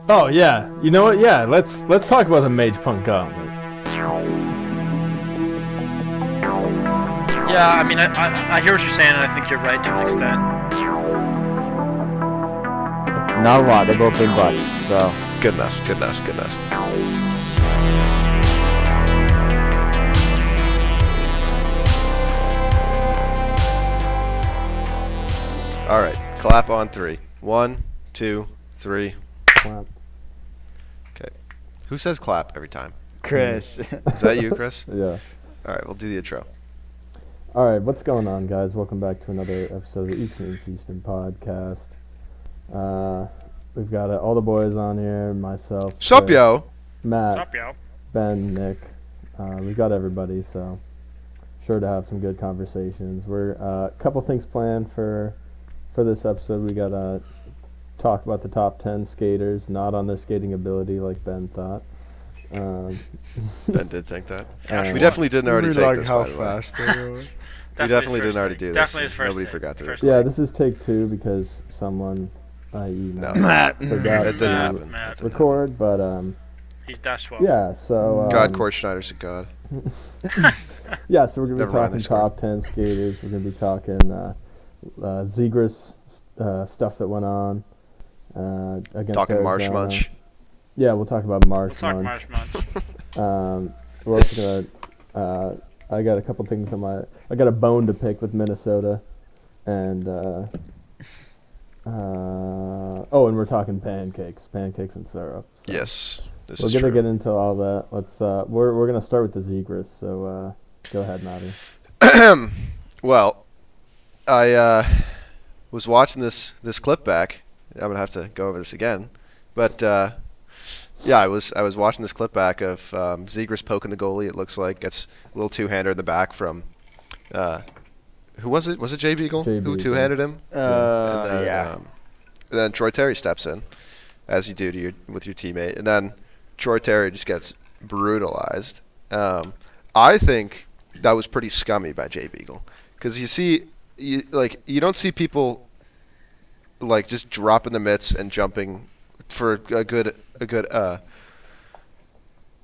Oh yeah, you know what? Yeah, let's talk about the Mage Punk Gauntlet. Yeah, I mean, I hear what you're saying, and I think you're right to an extent. Not a lot. They've both been butts, so. Good enough. All right, clap on 3. 1, 2, 3. Clap. Okay. Who says clap every time? Chris. Is that you, Chris? Yeah. All right, we'll do the intro. All right, what's going on, guys? Welcome back to another episode of the Eastin and Feastin podcast. We've got all the boys on here, myself, Sup, Chris, yo? Matt, Stop, yo. Ben, Nick. We've got everybody, so sure to have some good conversations. We're a couple things planned for this episode. We got to talk about the top 10 skaters, not on their skating ability like Ben thought. Ben did think that. Gosh, We definitely didn't already take like this, how by the way. fast they were. We definitely didn't already do this. Definitely his first Nobody take. forgot to First Yeah, take. this is take 2 because someone, i.e. No. Matt, forgot That didn't to happen. Matt. That didn't record, but He's dash 12. yeah, so happen. God, Court Schneider's a god. yeah, so we're gonna be Never mind, talking they scored. top 10 skaters. We're gonna be talking Zegras stuff that went on against Talking Marsh Arizona. Munch. Yeah, we'll talk about Marsh We'll talk Munch. Marsh Munch. We're also gonna. I got a couple things on my. I got a bone to pick with Minnesota, and and we're talking pancakes and syrup. So Yes, this we're is gonna true. get into all that. Let's. We're gonna start with the Zegras. So go ahead, Maddie. Well, I was watching this clip back. I'm gonna have to go over this again, but yeah, I was watching this clip back of Zegras poking the goalie. It looks like gets a little two-hander in the back from who was it? Was it Jay Beagle Jay who Beagle. two-handed him? And then, Yeah. and then Troy Terry steps in, as you do to with your teammate, and then Troy Terry just gets brutalized. I think that was pretty scummy by Jay Beagle, because you don't see people like just dropping the mitts and jumping for a good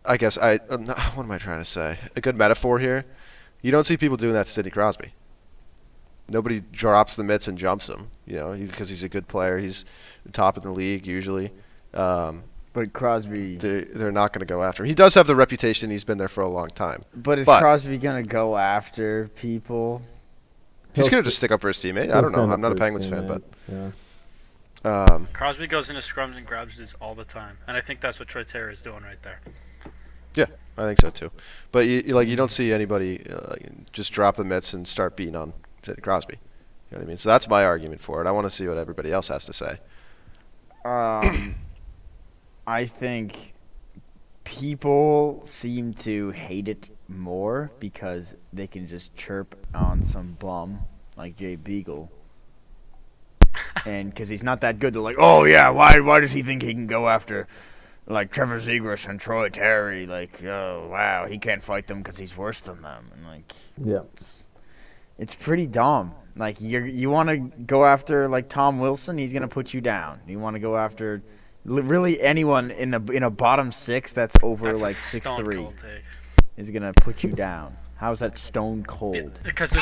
I guess what am I trying to say? A good metaphor here. You don't see people doing that to Sidney Crosby. Nobody drops the mitts and jumps him, because he's a good player. He's top of the league usually. But Crosby. They're not going to go after him. He does have the reputation. He's been there for a long time. But is But- Crosby gonna go after people? He's going to just stick up for his teammate. I don't know. I'm not a Penguins fan, but yeah. Crosby goes into scrums and grabs this all the time, and I think that's what Troy Terry is doing right there. I think so too. But you don't see anybody just drop the mitts and start beating on Sidney Crosby. You know what I mean? So that's my argument for it. I want to see what everybody else has to say. I think people seem to hate it more because they can just chirp on some bum like Jay Beagle. And because he's not that good, they're like, oh yeah, why does he think he can go after like Trevor Zegras and Troy Terry? Like, oh wow, he can't fight them because he's worse than them. And like, Yeah. it's pretty dumb. Like you want to go after like Tom Wilson, he's gonna put you down. You want to go after really anyone in a bottom six that's over That's a like stone 6'3" cold take. is gonna put you down. How's that stone cold? Because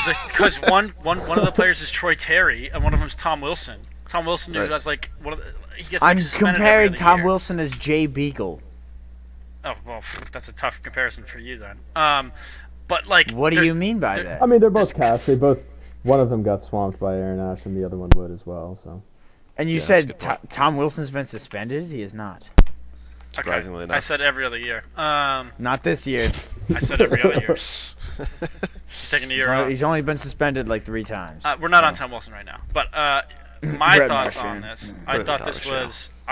one of the players is Troy Terry and one of them's Tom Wilson. Tom Wilson, who Right. has like he gets like I'm suspended comparing every other Tom year. Wilson as Jay Beagle. Oh well, that's a tough comparison for you then. But like, What do there's- you mean by there- that? I mean, they're both cast. One of them got swamped by Aaron Ash, and the other one would as well. So And you Yeah, that's a said good point. Tom Wilson's been suspended? He is not. Surprisingly I enough. said every other year. Not this year. I said every other year. He's taking a year off. He's only been suspended like 3 times. We're not on Tom Wilson right now, but my Brett thoughts Martian. on this. Put it I on the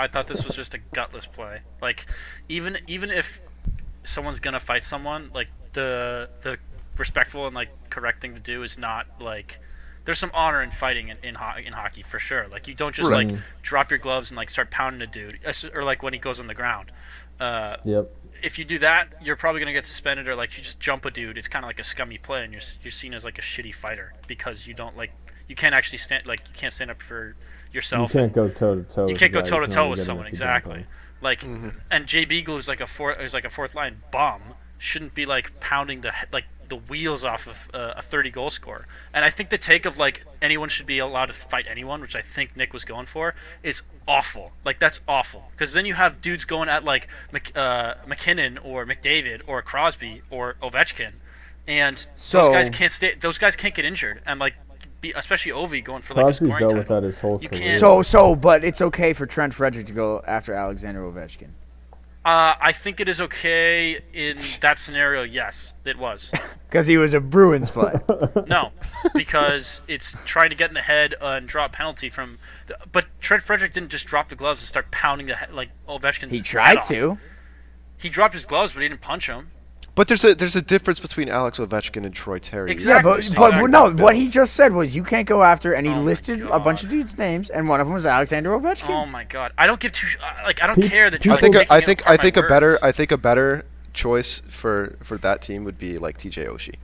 thought this was just a gutless play. Like, even if someone's gonna fight someone, like the respectful and like correct thing to do is not like. There's some honor in fighting in hockey for sure. Like, you don't just Right. like drop your gloves and like start pounding a dude, or like when he goes on the ground. yep. If you do that, you're probably gonna get suspended, or like you just jump a dude. It's kind of like a scummy play, and you're seen as like a shitty fighter because you don't like you can't actually stand up for You yourself. can't go toe to toe. You can't go toe to toe with someone, exactly. Like, and Jay Beagle, who's like a fourth line bum, shouldn't be like pounding the wheels off of a 30 goal scorer. And I think the take of like anyone should be allowed to fight anyone, which I think Nick was going for, is awful. Like, that's awful, because then you have dudes going at like McKinnon or McDavid or Crosby or Ovechkin, and those guys can't get injured, and like especially Ovi going for like Crosby's a scoring dealt title. with that his whole You career. can't- But it's okay for Trent Frederick to go after Alexander Ovechkin. I think it is okay in that scenario. Yes, it was. Because he was a Bruins player. No, because it's trying to get in the head and draw a penalty from. But Trent Frederick didn't just drop the gloves and start pounding the like Ovechkin's. He head tried off. to. He dropped his gloves, but he didn't punch him. But there's a difference between Alex Ovechkin and Troy Terry. Exactly. Yeah, but no, what he just said was you can't go after, and he listed a bunch of dudes' names, and one of them was Alexander Ovechkin. Oh my God! I don't give two. Like, I don't care that you're I think like, I making think it apart I think my a better words. I think a better choice for that team would be like TJ Oshie.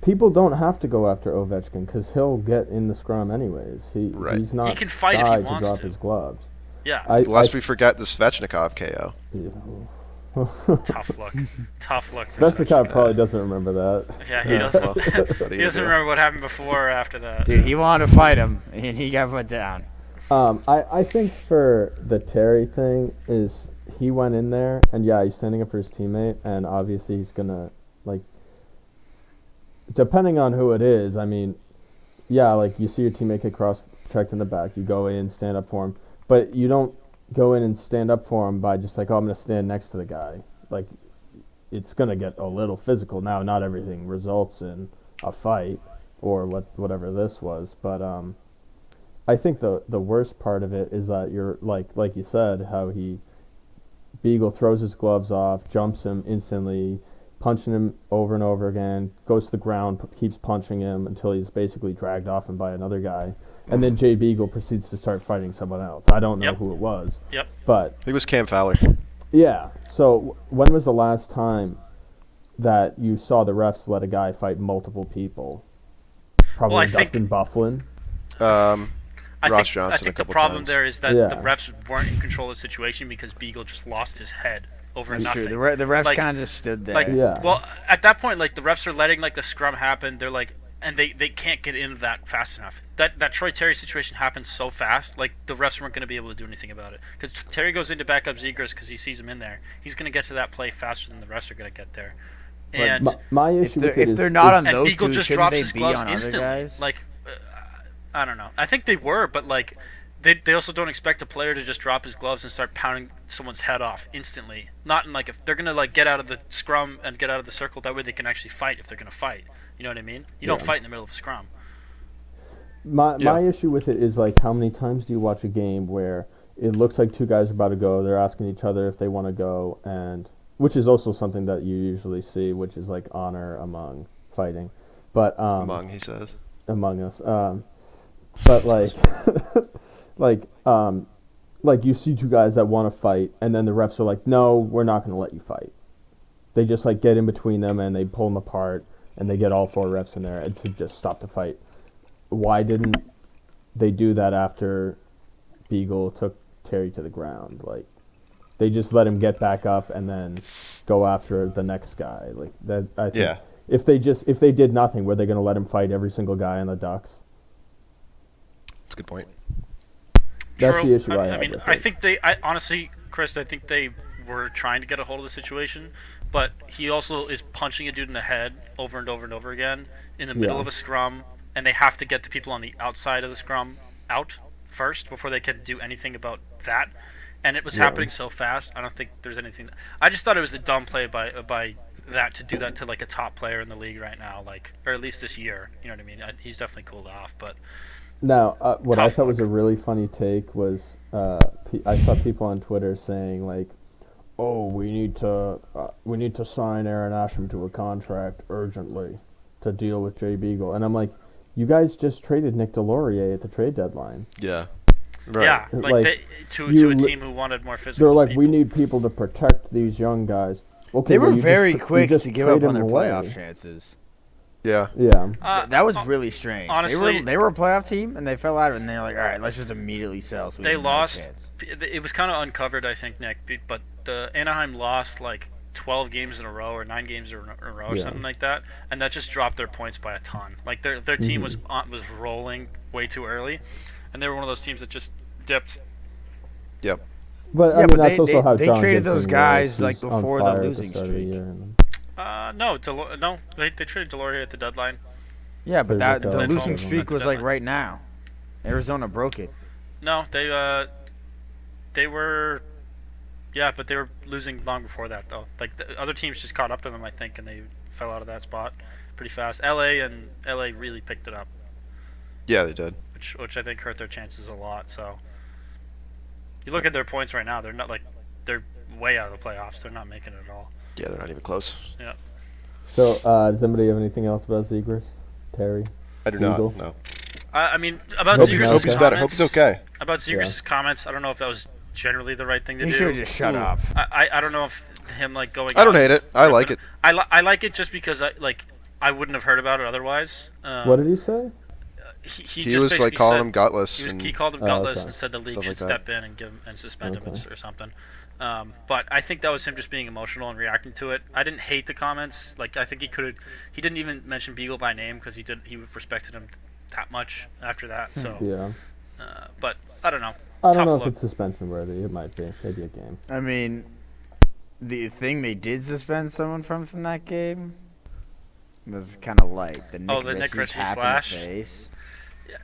People don't have to go after Ovechkin because he'll get in the scrum anyways. Right. He's not He can fight if he guy wants to drop to. his gloves. Yeah, Lest we forget the Svechnikov KO. tough luck. Tough luck. for Svechnikov probably doesn't remember that. Yeah, he doesn't. What are He you doesn't gonna do? remember what happened before or after that. Dude, he wanted to fight him, and he got put down. I think for the Terry thing is he went in there and yeah, he's standing up for his teammate, and obviously he's gonna like, depending on who it is. I mean, yeah, like you see your teammate get cross-checked in the back, you go in, stand up for him, but you don't go in and stand up for him by just like, oh, I'm gonna stand next to the guy. Like, it's gonna get a little physical. Now, not everything results in a fight or whatever this was, but I think the worst part of it is that you're like you said, how Beagle throws his gloves off, jumps him instantly, punching him over and over again, goes to the ground, keeps punching him until he's basically dragged off him by another guy. And then Jay Beagle proceeds to start fighting someone else. I don't know who it was. Yep. But He was Cam Fowler. yeah. So when was the last time that you saw the refs let a guy fight multiple people? Probably Well, I think- Dustin Bufflin. Ross Johnson I think a couple the problem times. there is that Yeah. the refs weren't in control of the situation because Beagle just lost his head over That's nothing. true. The refs Like- kind of just stood there. Like, Yeah. well, at that point, like the refs are letting like the scrum happen. They're like, and they can't get into that fast enough. That Troy Terry situation happened so fast. Like the refs weren't going to be able to do anything about it because Terry goes in to back up Zegras because he sees him in there. He's going to get to that play faster than the refs are going to get there. And My if issue they're, with it if is, they're not on and those Beagle two, just shouldn't drops they his be gloves on other instantly. guys? Like, I don't know. I think they were, but like, they also don't expect a player to just drop his gloves and start pounding someone's head off instantly. Not in like if they're gonna like get out of the scrum and get out of the circle. That way they can actually fight if they're gonna fight. You know what I mean? You don't fight in the middle of a scrum. My issue with it is like, how many times do you watch a game where it looks like two guys are about to go, they're asking each other if they want to go, and which is also something that you usually see, which is like honor among fighting, but Among, he says. among us, but like like you see two guys that want to fight, and then the refs are like, no, we're not going to let you fight. They just like get in between them and they pull them apart, and they get all four refs in there to just stop the fight. Why didn't they do that after Beagle took Terry to the ground? Like, they just let him get back up and then go after the next guy. Like that, I think. Yeah. If they did nothing, were they going to let him fight every single guy on the Ducks? That's a good point. That's True. the issue I I have mean, with I it. think honestly, Chris, I think they were trying to get a hold of the situation, but he also is punching a dude in the head over and over and over again in the middle Yeah. of a scrum, and they have to get the people on the outside of the scrum out first before they can do anything about that. And it was happening so fast. I don't think there's anything. I just thought it was a dumb play by that to do that to like a top player in the league right now, like, or at least this year. You know what I mean? He's definitely cooled off, but Now, what I Tough thought was a luck. really funny take was I saw people on Twitter saying like, "Oh, we need to sign Aaron Asham to a contract urgently to deal with Jay Beagle," and I'm like, "You guys just traded Nick Delorier at the trade deadline." Yeah. Right. yeah, Like, like to a team who wanted more physical. They're like, people. "We need people to protect these young guys." Okay, They were well, you very just- you quick just to give trade up on him their away. playoff chances. Yeah. Yeah. That was really strange. honestly- they were a playoff team, and they fell out of it, and they're like, all right, let's just immediately sell. So we They have no lost. chance." It was kind of uncovered, I think, Nick. But the Anaheim lost like 12 games in a row or 9 games in a row or Yeah. something like that, and that just dropped their points by a ton. Like their team Mm-hmm. was rolling way too early, and they were one of those teams that just dipped. Yep. But I Yeah, mean, but that's they- also how they John traded Gibson those was. guys, He like, was on before the fire at losing start of the streak. year, and No, they traded Delorier at the deadline. Yeah, but Traded the Mikhail. losing At the streak was like deadline. right now. Arizona broke it. No, they were. Yeah, but they were losing long before that, though. Like, the other teams just caught up to them, I think, and they fell out of that spot pretty fast. LA really picked it up, Yeah, they did. which I think hurt their chances a lot. So, you look at their points right now; they're way out of the playoffs. They're not making it at all. Yeah, they're not even close. So, does anybody have anything else about Zegras? Terry? I do Eagle. not. No. I mean, about Hope Zegers' Hope he's better. Hope he's okay. About Zegers' comments, I don't know if that was generally the right thing to He do. should have just shut up. I don't know if him like going. I don't out- hate it. I like it. I like it just because I wouldn't have heard about it otherwise. What did he say? He He just was like basically calling said- him gutless. He and called him Oh, gutless okay. and said the league Stuff should like that. step in and give him and suspend him Okay. or something. But I think that was him just being emotional and reacting to it. I didn't hate the comments. Like I think he didn't even mention Beagle by name because he respected him that much after that. So, Yeah. but I don't know. I don't Tough know look. if it's suspension worthy. It might be. Maybe a game. I mean, the thing they did suspend someone from that game was kind of light. The Nick Oh, the Nick Ritchie Ritchie tap in slash? the face.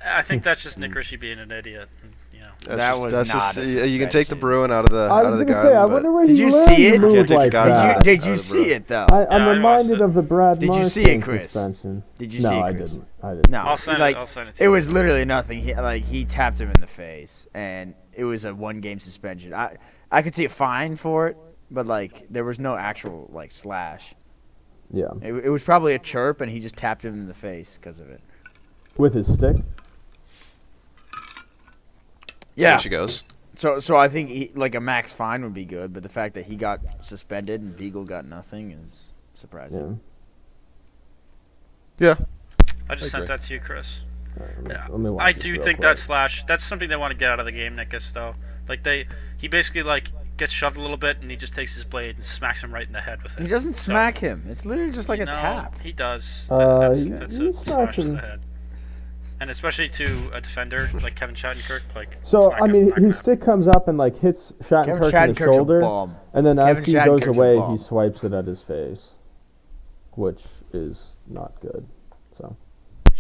I think that's just Nick Ritchie being an idiot. You know. That was not a you can take the suspension. Bruin out of the I was out of the gonna say, gun, I but wonder where Did he you learned see to it? move Can't take like the guy that. Did you out of the see room. it though? I'm Yeah, I watched reminded it. of the Brad Did you see Marchand it, Chris? suspension. Did you no, see it, I Chris? didn't. I didn't. No, I'll send like it. I'll send it to it you. was literally nothing. He tapped him in the face, and it was a 1-game suspension. I could see a fine for it, but like there was no actual like slash. Yeah. It was probably a chirp, and he just tapped him in the face because of it. With his stick. So there she goes. So I think like a max fine would be good, but the fact that he got suspended and Beagle got nothing is surprising. Yeah. Yeah. I just I sent agree. that to you, Chris. All right, Yeah. let me watch I this do real think quick. that slash. That's something they want to get out of the game, Nickus. Though, like he basically like gets shoved a little bit, and he just takes his blade and smacks him right in the head with it. He doesn't So- smack him. It's literally just like a No, tap. He does. He That's smacks a smash to him. the head. And especially to a defender like Kevin Shattenkirk, like. So it's not I mean, gonna- his stick comes up and like hits Kevin Shattenkirk in the Shattenkirk's shoulder, a bum. and then as Kevin he goes Shattenkirk's a away, bum. he swipes it at his face, which is not good. So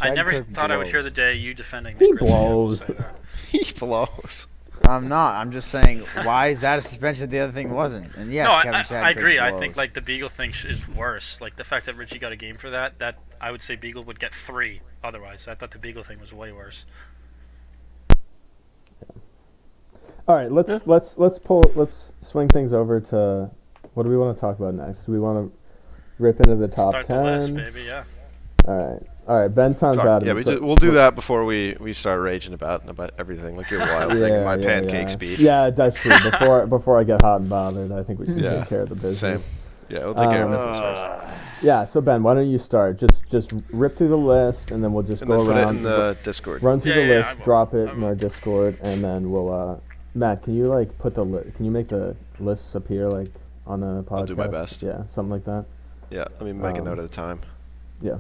I never Shattenkirk thought I would hear blows. the day you defending. He Nick Ritchie, I will blows. say that. He blows. I'm not. I'm just saying, why is that a suspension? The other thing wasn't. And yes, No, Kevin I Shattenkirk agree. I blows. think like the Beagle thing is worse. Like the fact that Richie got a game for that. That I would say Beagle would get 3 otherwise. I thought the Beagle thing was way worse. all right, let's swing things over to what do we want to talk about next? Do we want to rip into the top Start 10? the list, baby. Yeah. All right. Ben sounds out of Yeah, it. we'll do that before we start raging about everything. Like you're wild thing in my pancake speech. Yeah, that's true. Before I get hot and bothered, I think we should Yeah, take care of the business. Same. Yeah, we'll take care of business first. Yeah, so Ben, why don't you start? Just rip through the list, and then we'll just And go then put it around, in the Discord. run through Yeah, the yeah, list, I will. drop it I in will. our Discord, and then we'll. Matt, can you like put the can you make the lists appear like on the podcast? I'll do my best. Yeah, something like that. Yeah, let me make a note of the time. Yeah.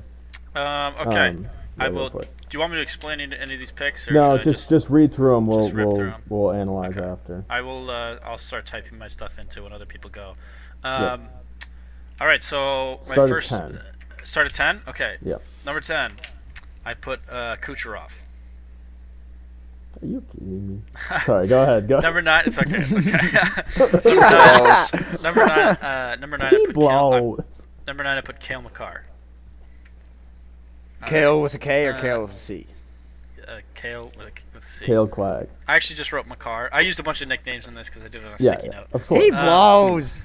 Okay. I go will. for Do it. you want me to explain any of these picks? Or No, should I just read through them. just rip through 'em? We'll analyze Okay. after. I will. I'll start typing my stuff into when other people go. Yeah. All right. So my Start at first 10. Start at 10. Okay. Yep. Number 10. I put Kucherov. Are you kidding me? Sorry, go ahead. Go. Number 9. It's okay. It's okay. Number 9. Number 9. I He put blows. Number 9. I put Kale McCarr. Kale Alright, with a K or uh, Kale with a C? Kale with a C. Kale Clag. I actually just wrote McCarr. I used a bunch of nicknames in this because I did it on a Yeah, sticky yeah, note. of course. He blows.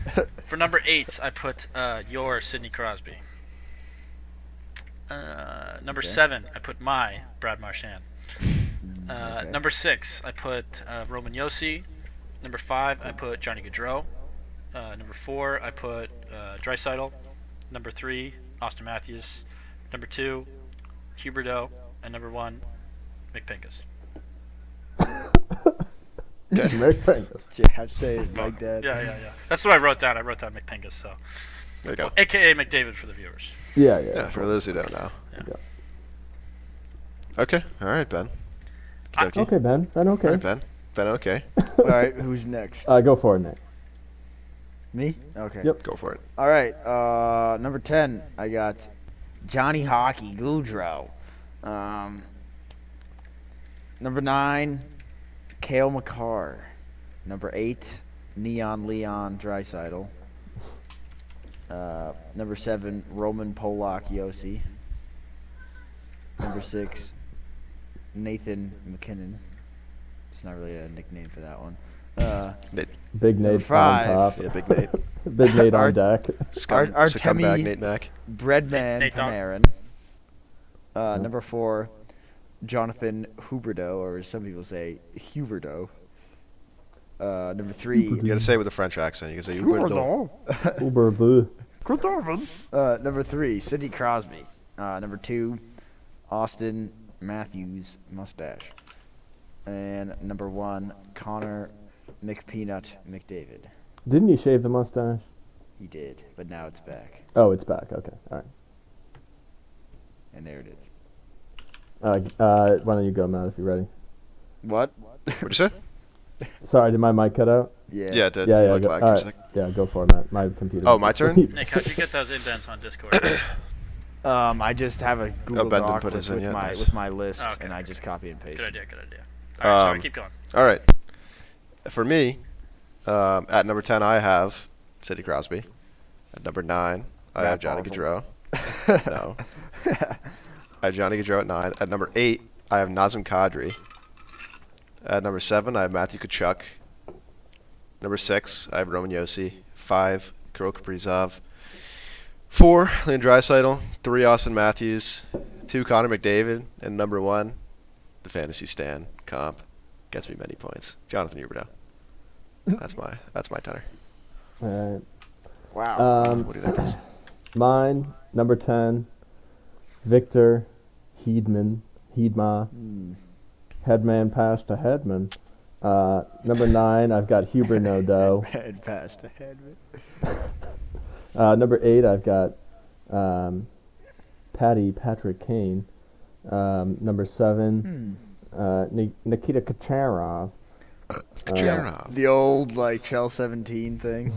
For number 8, I put your Sidney Crosby. Number 7, I put my Brad Marchand. Okay. Number 6, I put Roman Yossi. Number 5, I put Johnny Gaudreau. Number 4, I put Draisaitl. Number 3, Austin Matthews. Number 2, Huberdeau. And number 1, McPinkus. McPinkus. Yeah, I'd say it like that. Yeah. That's what I wrote down. I wrote down McPinkus, so. There you go. AKA McDavid for the viewers. Yeah. For those who don't know. Yeah. Okay. All right, Ben. Okay, Ben. Ben, okay. All right, Ben. Ben, okay. All right, who's next? Go for it, Nick. Me? Okay. Yep. Go for it. All right, number 10, I got Johnny Hockey Gaudreau. Number 9, Cale Makar. Number 8, Neon Leon Draisaitl. Number 7, Roman Polak Yossi. Number 6, Nathan McKinnon. It's not really a nickname for that one. Big Nate on five. top. Yeah, Big Nate. Big Nate on deck. Artemi Scumbag Nate Mac. Breadman Nate Dogg. Panarin. Number 4, Jonathan Huberdeau, or as some people say, Huberdeau. Number 3, You gotta say it with a French accent. You can say Huberdeau. Uber blue. Number 3, Sidney Crosby. Number 2, Austin Matthews Mustache. And number 1, Connor McPeanut McDavid. Didn't you shave the mustache? He did, but now it's back. Oh, it's back. Okay. All right. And there it is. Why don't you go, Matt, if you're ready? What? What'd you say? Sorry, did my mic cut out? Yeah. Yeah, it did. Yeah, You yeah. looked Go, like all for a right. sec. Yeah, go for it, Matt. My computer. Oh, went my to turn? sleep. Nick, how'd you get those indents on Discord? I just have a Google Ben didn't Doc put with, his in yet, nice. with my list, Oh, okay, and I okay. just copy and paste. Good idea. All right, sorry, keep going. All right. For me, at number 10, I have Sidney Crosby. At number 9, I have Johnny Gaudreau. No. I have Johnny Gaudreau at 9. At number 8, I have Nazem Kadri. At number 7, I have Matthew Tkachuk. Number 6, I have Roman Josi. 5, Kirill Kaprizov. 4, Leon Draisaitl. 3, Austin Matthews. 2, Connor McDavid. And number 1, the Fantasy Stan comp. Gets me many points. Jonathan Huberdeau. That's my tenor. All right. Wow. What do you think? Chris? Mine, number 10, Victor Hedman. Headman pass to Headman. Number 9, I've got Huber No Do. Head past ahead. Number 8, I've got Patrick Kane. Number 7, Nikita Kacharov. Kucherov. The old Chell 17 thing,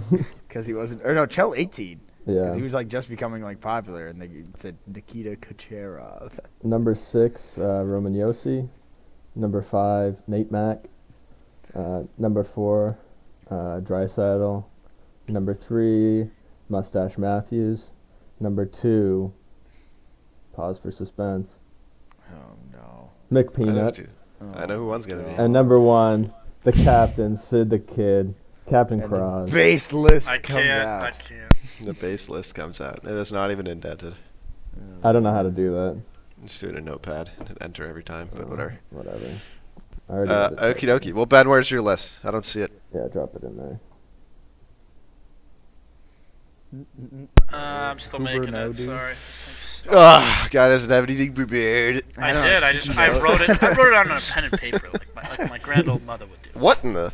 because he wasn't, or no, Chell 18, because Yeah. he was just becoming popular, and they said Nikita Kacharov. Number 6, Roman Josi. Number 5, Nate Mack. Number 4, Draisaitl. Number 3, Mustache Matthews. Number 2, pause for suspense, Oh no. McPeanut. I know who one's gonna be. And number 1, the captain, Sid the Kid, Captain And Cross. the base list I comes can't. out. The base list comes out. It is not even indented. I don't know how to do that. Just do it in a notepad and enter every time, but whatever. Whatever. I already got it Okie typed. dokie. Well, Ben, where's your list? I don't see it. Yeah, drop it in there. I'm still Hoover making no, it. dude. Sorry. This thing's- Ah, guy doesn't have anything prepared. I know, did. it's I sticky wrote note. it. I wrote it on a pen and paper, like my grand old mother would do. What in the?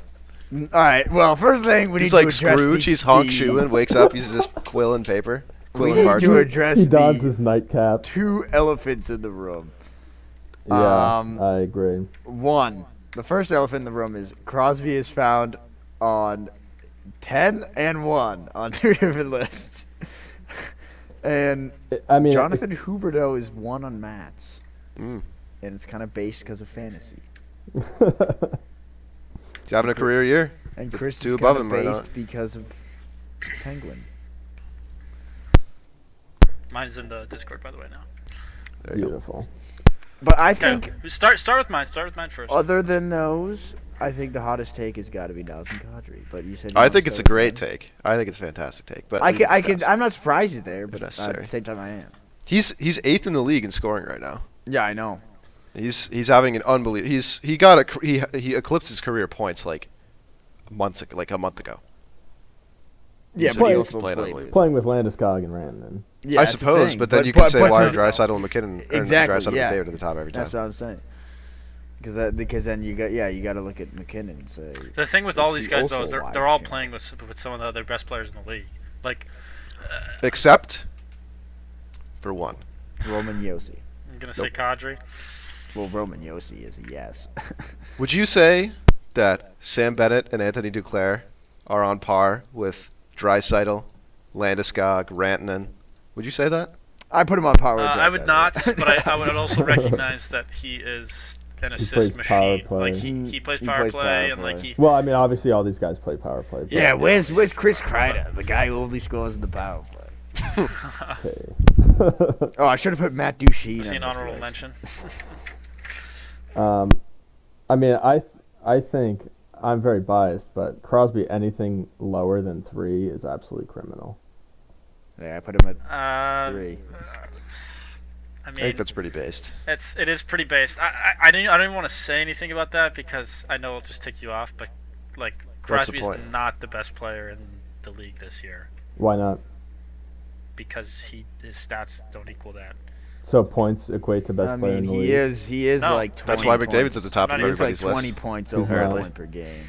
All right. Well, first thing we He's need like to address Scrooge. He's honk shoeing, wakes up, uses his quill and paper. We Quill and need to parchment. address He dons the his nightcap. 2 elephants in the room. Yeah, Um, I agree. One, the first elephant in the room is Crosby is found on 10 and 1 on 2 different lists. And I mean, Jonathan Huberdeau is 1 on Matt's. Mm. And it's kind of based because of fantasy. He's having a career year. And The Chris two is above kind of him right based now. because of Penguin. Mine's in the Discord, by the way, now. There you go. Beautiful. But I Okay, think, start with mine. Start with mine first. other than those, I think the hottest take has got to be Nazem Kadri. But you said you I want think to it's a start with great mine. take. I think it's a fantastic take. But I we can, discuss. I'm not surprised he's there, but at necessary. the same time I am. He's 8th in the league in scoring right now. Yeah, I know. He's having an unbelievable. He eclipsed his career points like a month ago. Yeah, He's but he playing- also playing played unbelievable. with. Playing with Landeskog and Rantanen. Yeah, I that's the suppose, thing. but then you can say why are does- Draisaitl and McKinnon Exactly, Draisaitl yeah. and McDavid at the top every time? That's what I'm saying. Because then you got to look at McKinnon and say. The thing with Is all these he guys though also is a wide they're all shot? playing with some of the other best players in the league. Like, Except for one. Roman Yossi. I'm gonna say Kadri. Well, Roman Yossi is a yes. Would you say that Sam Bennett and Anthony Duclair are on par with Draisaitl, Landeskog, Rantanen? Would you say that? I put him on par with I would Draisaitl. not, but I would also recognize that he is an assist plays power machine. play. Like he plays He power plays play, power and like play. he. Well, I mean, obviously all these guys play power play. but- Yeah, where's Chris Kreider, the guy who only scores in the power play? Okay. Oh, I should have put Matt Duchene Was he an on this honorable list. mention? I mean, I think I'm very biased, but Crosby anything lower than 3 is absolutely criminal. Yeah, I put him at 3. I I think mean, that's pretty based. it is pretty based. I don't even want to say anything about that because I know it'll just tick you off. But like What's the Crosby's point? not the best player in the league this year Why not? because his stats don't equal that. So points equate to best I player in mean, the he league. is No. like 20 That's why points. McDavid's at the top Not of even He's like everybody's 20 list. points He's over a not. point per game.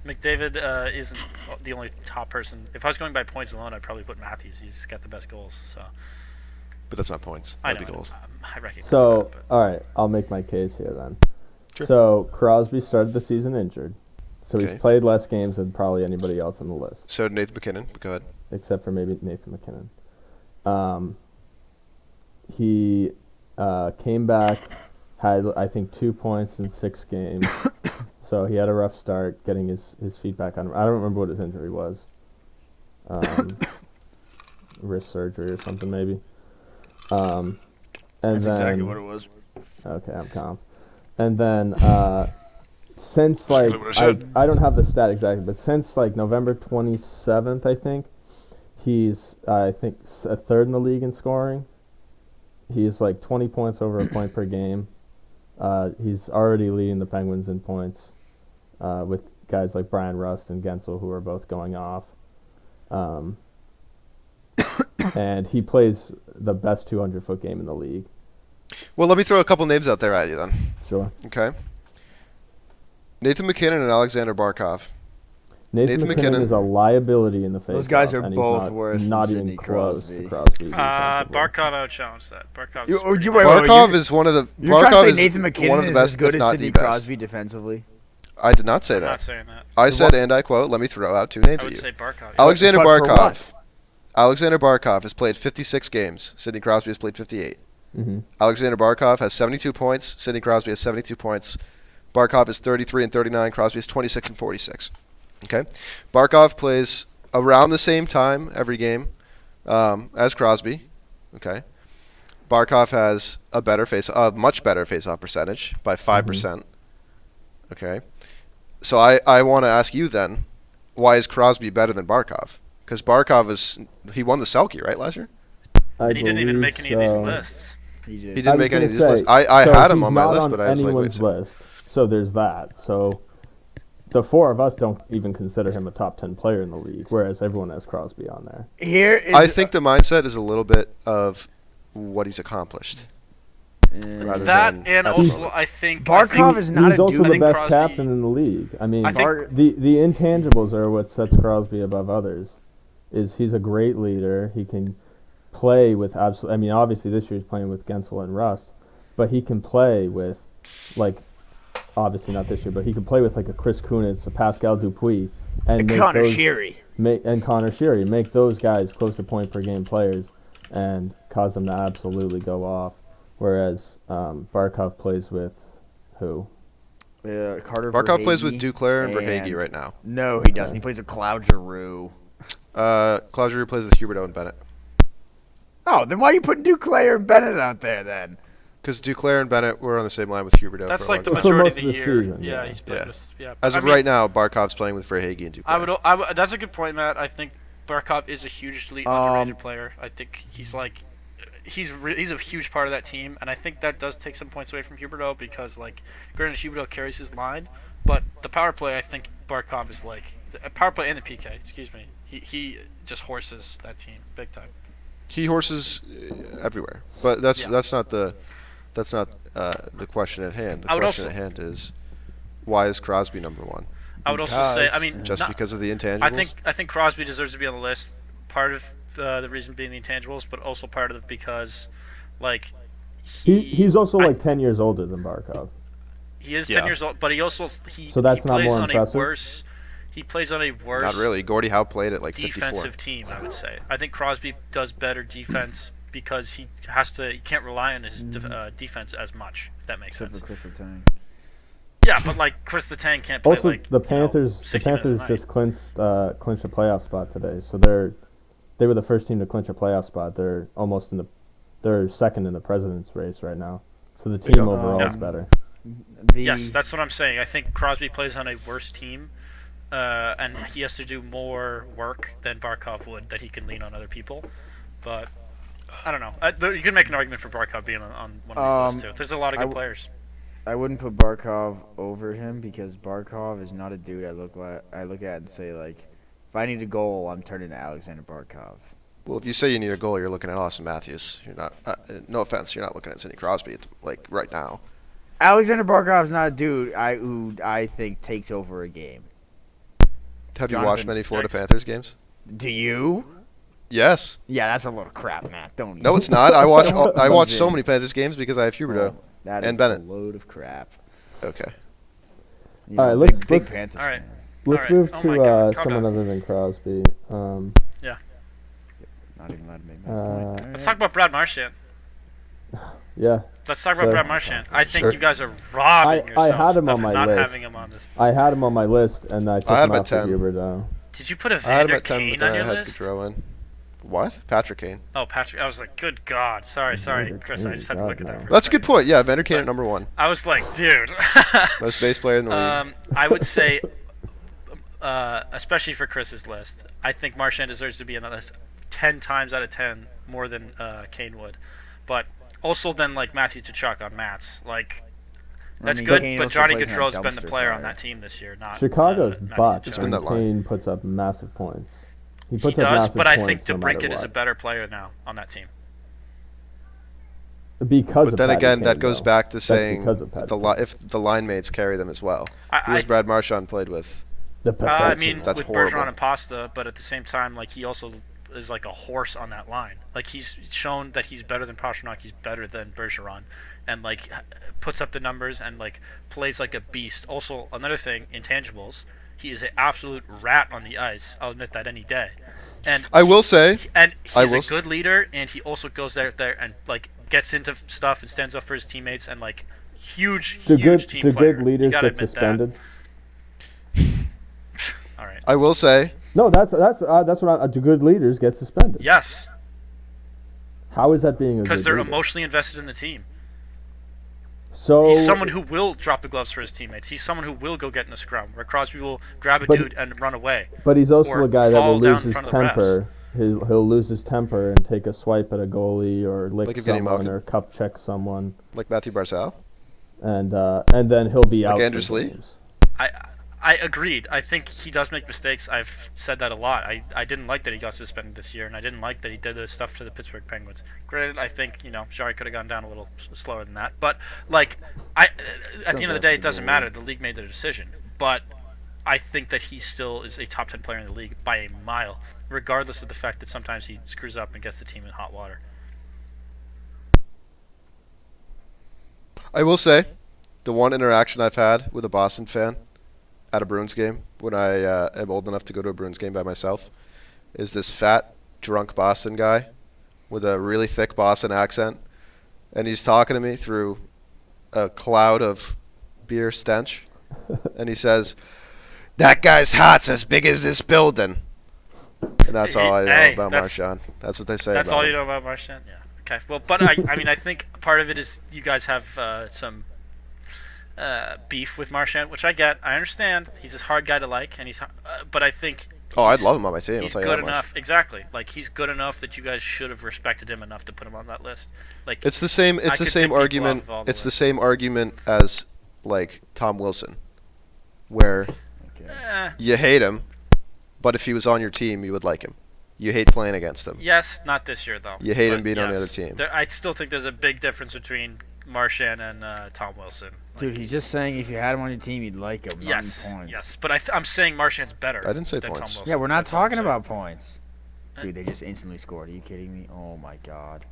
McDavid isn't the only top person. If I was going by points alone, I'd probably put Matthews. He's got the best goals. So But that's not points. I That'd know. be goals. I recognize So, that. But all right, I'll make my case here then. Sure. So Crosby started the season injured, so Okay. he's played less games than probably anybody else on the list, So did Nathan McKinnon. But go ahead. except for maybe Nathan McKinnon. He came back, had I think 2 points in 6 games, so he had a rough start getting his feet back on. I don't remember what his injury was. Wrist surgery or something maybe. And That's then, exactly what it was. Okay, I'm calm. And then since Exactly like what I said. I don't have the stat exactly, but since like November 27th, I think he's a third in the league in scoring. He's like 20 points over a point per game. He's already leading the Penguins in points with guys like Brian Rust and Gensel who are both going off. And he plays the best 200-foot game in the league. Well, let me throw a couple names out there at you then. Sure. Okay. Nathan McKinnon and Alexander Barkov. Nathan Nathan McKinnon McKinnon- is a liability in the face. Those guys are both worse Not than even Sidney close Crosby. to Crosby. Barkov, I would challenge that. Barkov's You- pretty you- wait, good. wait, Barkov you're- is one of the. You're Barkov trying to say is Nathan one McKinnon of the is best, as good if as not Sidney the best. Crosby defensively? I did not say I'm that. not saying that. I said, and I quote, let me throw out 2 names I at would you. say Barkov. Alexander But for Barkov. what? Alexander Barkov has played 56 games. Sidney Crosby has played 58. Mm-hmm. Alexander Barkov has 72 points. Sidney Crosby has 72 points. Barkov is 33 and 39. Crosby is 26 and 46. Okay. Barkov plays around the same time every game as Crosby. Okay. Barkov has a much better face-off percentage by 5%. Okay. So I want to ask you then, why is Crosby better than Barkov? Because Barkov he won the Selke, right, last year? And he didn't even make any of these lists. He did. He didn't make any of these lists. I so had him he's on my not list, but I was like, wait a anyone's second. list. So there's that. So the 4 of us don't even consider him a top 10 player in the league, whereas everyone has Crosby on there. Here is I think the mindset is a little bit of what he's accomplished. rather That than and absolute. also I think Barkov is not He's a also dude. the think best Crosby- captain in the league. I mean, I think- the intangibles are what sets Crosby above others. Is he's a great leader. He can play with absolute. I mean, obviously this year he's playing with Gensel and Rust, but he can play with, like, obviously not this year, but he can play with like a Chris Kunitz, a Pascal Dupuis, and make Connor those, Sheary. and Connor Sheary, make those guys close to point per game players, and cause them to absolutely go off. Whereas Barkov plays with who? Carter Barkov plays with Verhaeghe Duclair and Verhaeghe right now. No, he doesn't. He plays with Claude Giroux. Claude Giroux plays with Huberdeau and Bennett. Oh, then why are you putting Duclair and Bennett out there then? Because Duclair and Bennett were on the same line with Huberdeau. that's for a like the long time. For majority most of the of the year. season, Yeah, yeah. he's played Yeah. with. Yeah. As I of mean, right now, Barkov's playing with Verhaeghe and Duclair. I would. That's a good point, Matt. I think Barkov is a hugely underrated player. I think he's like, he's a huge part of that team, and I think that does take some points away from Huberdeau because, like, granted Huberdeau carries his line, but the power play, I think Barkov is like the power play and the PK. Excuse me. He just horses that team big time. He horses everywhere, but that's Yeah. not the question at hand. The I would question also- at hand is why is Crosby number one? I would also say, I Because- mean, Just not- because of the intangibles? I think Crosby deserves to be on the list. Part of the reason being the intangibles, but also part of it because, like, He's also I- like 10 years older than Barkov. he is Yeah. 10 years old, but he also So that's he not plays more on impressive? a worse. He plays on a worse Not really. Gordie Howe played at like 54. defensive team, I would say. I think Crosby does better defense because he can't rely on his defense as much. If that makes Except sense. for Chris Letang. Yeah, but like Chris the Tank can't play Also, like the Panthers, 60 minutes a night. just clinched a playoff spot today. So they were the first team to clinch a playoff spot. They're they're second in the president's race right now. So the team go. overall Yeah. is better. Yes, that's what I'm saying. I think Crosby plays on a worse team, and he has to do more work than Barkov would, that he can lean on other people. But I don't know. You can make an argument for Barkov being on one of these lists too. There's a lot of I good w- players. I wouldn't put Barkov over him because Barkov is not a dude I look at and say like, if I need a goal, I'm turning to Alexander Barkov. Well, if you say you need a goal, you're looking at Austin Matthews. You're not. No offense, you're not looking at Sidney Crosby like right now. Alexander Barkov's not a dude who I think takes over a game. Have you Jonathan, watched many Florida thanks. Panthers games? Do you? Yes. Yeah, that's a load of crap, Matt. Don't. No, it's not. I watch. Don't I watch so even. many Panthers games because I have Huberdeau. That and is Bennett. a load of crap. Okay. You All right, know, let's- big let's- Panthers all right. fan. Let's Alright. move Oh to my God, calm someone down. other than Crosby. Not even allowed to make that point. Let's talk about Brad Marchand. Yeah, Let's talk about Sure. Brad Marchand. I think Sure. you guys are robbing I yourselves had him of on my not list. having him on this. I had him on my list, and I took I had him him at off for 10. Huberdeau. Did you put a I had him Vander at 10, but Kane then on I your had list? Gaudreau in. What? Patrick Kane. Oh, Patrick. I was like, good God. Sorry, Vander Chris. I Kane, just had to look at God, that. no. For That's a good second. point. Yeah, Vander Kane But- at number one. I was like, dude. Most base player in the league. I would say, especially for Chris's list, I think Marchand deserves to be on that list 10 times out of 10 more than Kane would. But also then like Matthew Tkachuk on Matt's. Like, that's mean, good, Kane but also Johnny plays in a Gaudreau's been the dumpster player on fire. that team this year, not Chicago's Matthew butt, It's Tkachuk. been that and line. Kane puts up massive points. He He puts up does, massive but I think points no matter DeBrincat is a what. better player now on that team. Because But of then Patty again, Kane, that goes though. back to saying because of Patty if the line mates carry them as well. Who I has Brad Marchand played with? The I pathetic. mean, That's with horrible. Bergeron and Pasta, but at the same time, like he also is like a horse on that line. Like he's shown that he's better than Pastrnak, he's better than Bergeron, and like puts up the numbers and like plays like a beast. Also, another thing, intangibles. He is an absolute rat on the ice. I'll admit that any day. And I will say, and I he's a will good leader, and he also goes there and like gets into stuff and stands up for his teammates and like huge do huge team do player. good You leaders gotta get admit suspended? That. All right. I will say, No, that's what do good leaders get suspended? Yes, How is that being a because good they're leader? emotionally invested in the team. So He's someone who will drop the gloves for his teammates. He's someone who will go get in the scrum. Where Crosby will grab a But- dude and run away. But he's also or a guy that fall will down lose in his front of the refs. temper. He'll lose his temper and take a swipe at a goalie or lick Like Evgeny someone Malkin. or cup check someone, like Matthew Barzal. and then he'll be Like out. Andrews for Lee? games. I agreed. I think he does make mistakes. I've said that a lot. I didn't like that he got suspended this year, and I didn't like that he did this stuff to the Pittsburgh Penguins. Granted, I think Jari could have gone down a little slower than that. But like, at the end of the day, it doesn't matter. The league made their decision. But I think that he still is a top 10 player in the league by a mile, regardless of the fact that sometimes he screws up and gets the team in hot water. I will say, the one interaction I've had with a Boston fan at a Bruins game, when I am old enough to go to a Bruins game by myself, is this fat, drunk Boston guy with a really thick Boston accent. And he's talking to me through a cloud of beer stench. And he says, "That guy's hat's as big as this building." And that's all I know Hey, about that's- Marchand. That's what they say That's about all him. you know about Martian? Yeah. Okay. Well, but I mean, I think part of it is you guys have some beef with Marchand, which I get. I understand. He's a hard guy to like, and but I think. Oh, I'd he's- love him on my team. I'll He's tell you good that much. enough. Exactly. Like he's good enough that you guys should have respected him enough to put him on that list. Like It's the same. I It's the could same pick people argument. off of all the It's the lists. same argument as like Tom Wilson, where Okay. eh, you hate him, but if he was on your team, you would like him. You hate playing against him. Yes, not this year though. You hate but him being on the yes, other team. I still think there's a big difference between Martian and Tom Wilson. Dude, he's just saying if you had him on your team, you'd like him. Yes, not in points. yes, but I'm saying Martian's better. I didn't say than points. Tom Wilson. Yeah, we're not That's all I'm talking saying. about points. Dude, they just instantly scored. Are you kidding me? Oh my god.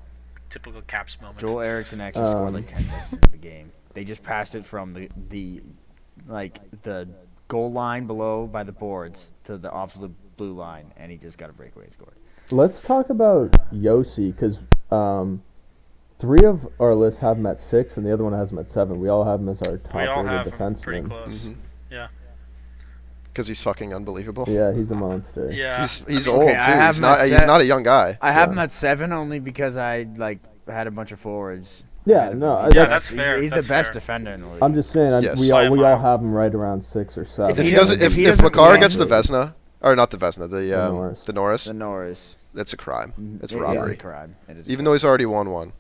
Typical Caps moment. Joel Eriksson actually scored like 10 seconds into the game. They just passed it from the goal line below by the boards to the opposite blue line, and he just got a breakaway and scored. Let's talk about Yossi, because 3 of our lists have him at 6, and the other one has him at 7. We all have him as our We all top-rated have him pretty defenseman. close. Yeah. Because he's fucking unbelievable. Yeah, he's a monster. Yeah. He's I mean, old okay, I too. have He's him at not. He's not a young guy. I have Yeah. him at 7 only because I had a bunch of forwards. Yeah, ahead of no, him. that's- Yeah, that's He's- fair. He's That's the best fair. defender in the league. I'm just saying, Yes. we By a all mile. have him right around 6 or 7. If If he he doesn't, doesn't- if, if he if doesn't Makar win- gets the Vesna, or not the Vesna, Norris. the Norris, the Norris. that's a crime. It's It is robbery. a crime. It is a Even crime. though he's already won one.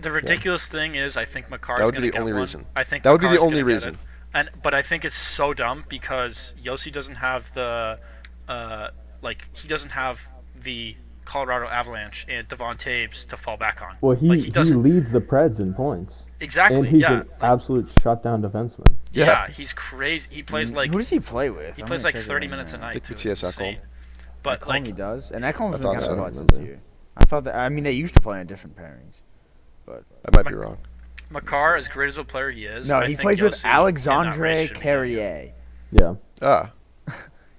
The ridiculous thing is, I think Makar's That would be gonna the get only one. reason. I think That would be the Makar's only gonna get reason. it. But I think it's so dumb because Yossi doesn't have the he doesn't have the Colorado Avalanche and Devon Taves to fall back on. Well, Like, he doesn't leads the Preds in points. exactly. And he's Yeah. an absolute shutdown defenseman. Yeah, he's crazy. He plays like Who does he play with? he I'm plays gonna like check it 30 right minutes a now. night. think Too. Matthias It's insane. Ekholm. But Ekholm he like, does, and Ekholm's been thought kind so. of clutch this Remember. year. I thought that. I mean, they used to play in different pairings. I might be wrong. Makar, as great as a player he is, No, I he think plays with Yossi in that Alexandre race should be Carrier. Yeah. Ah,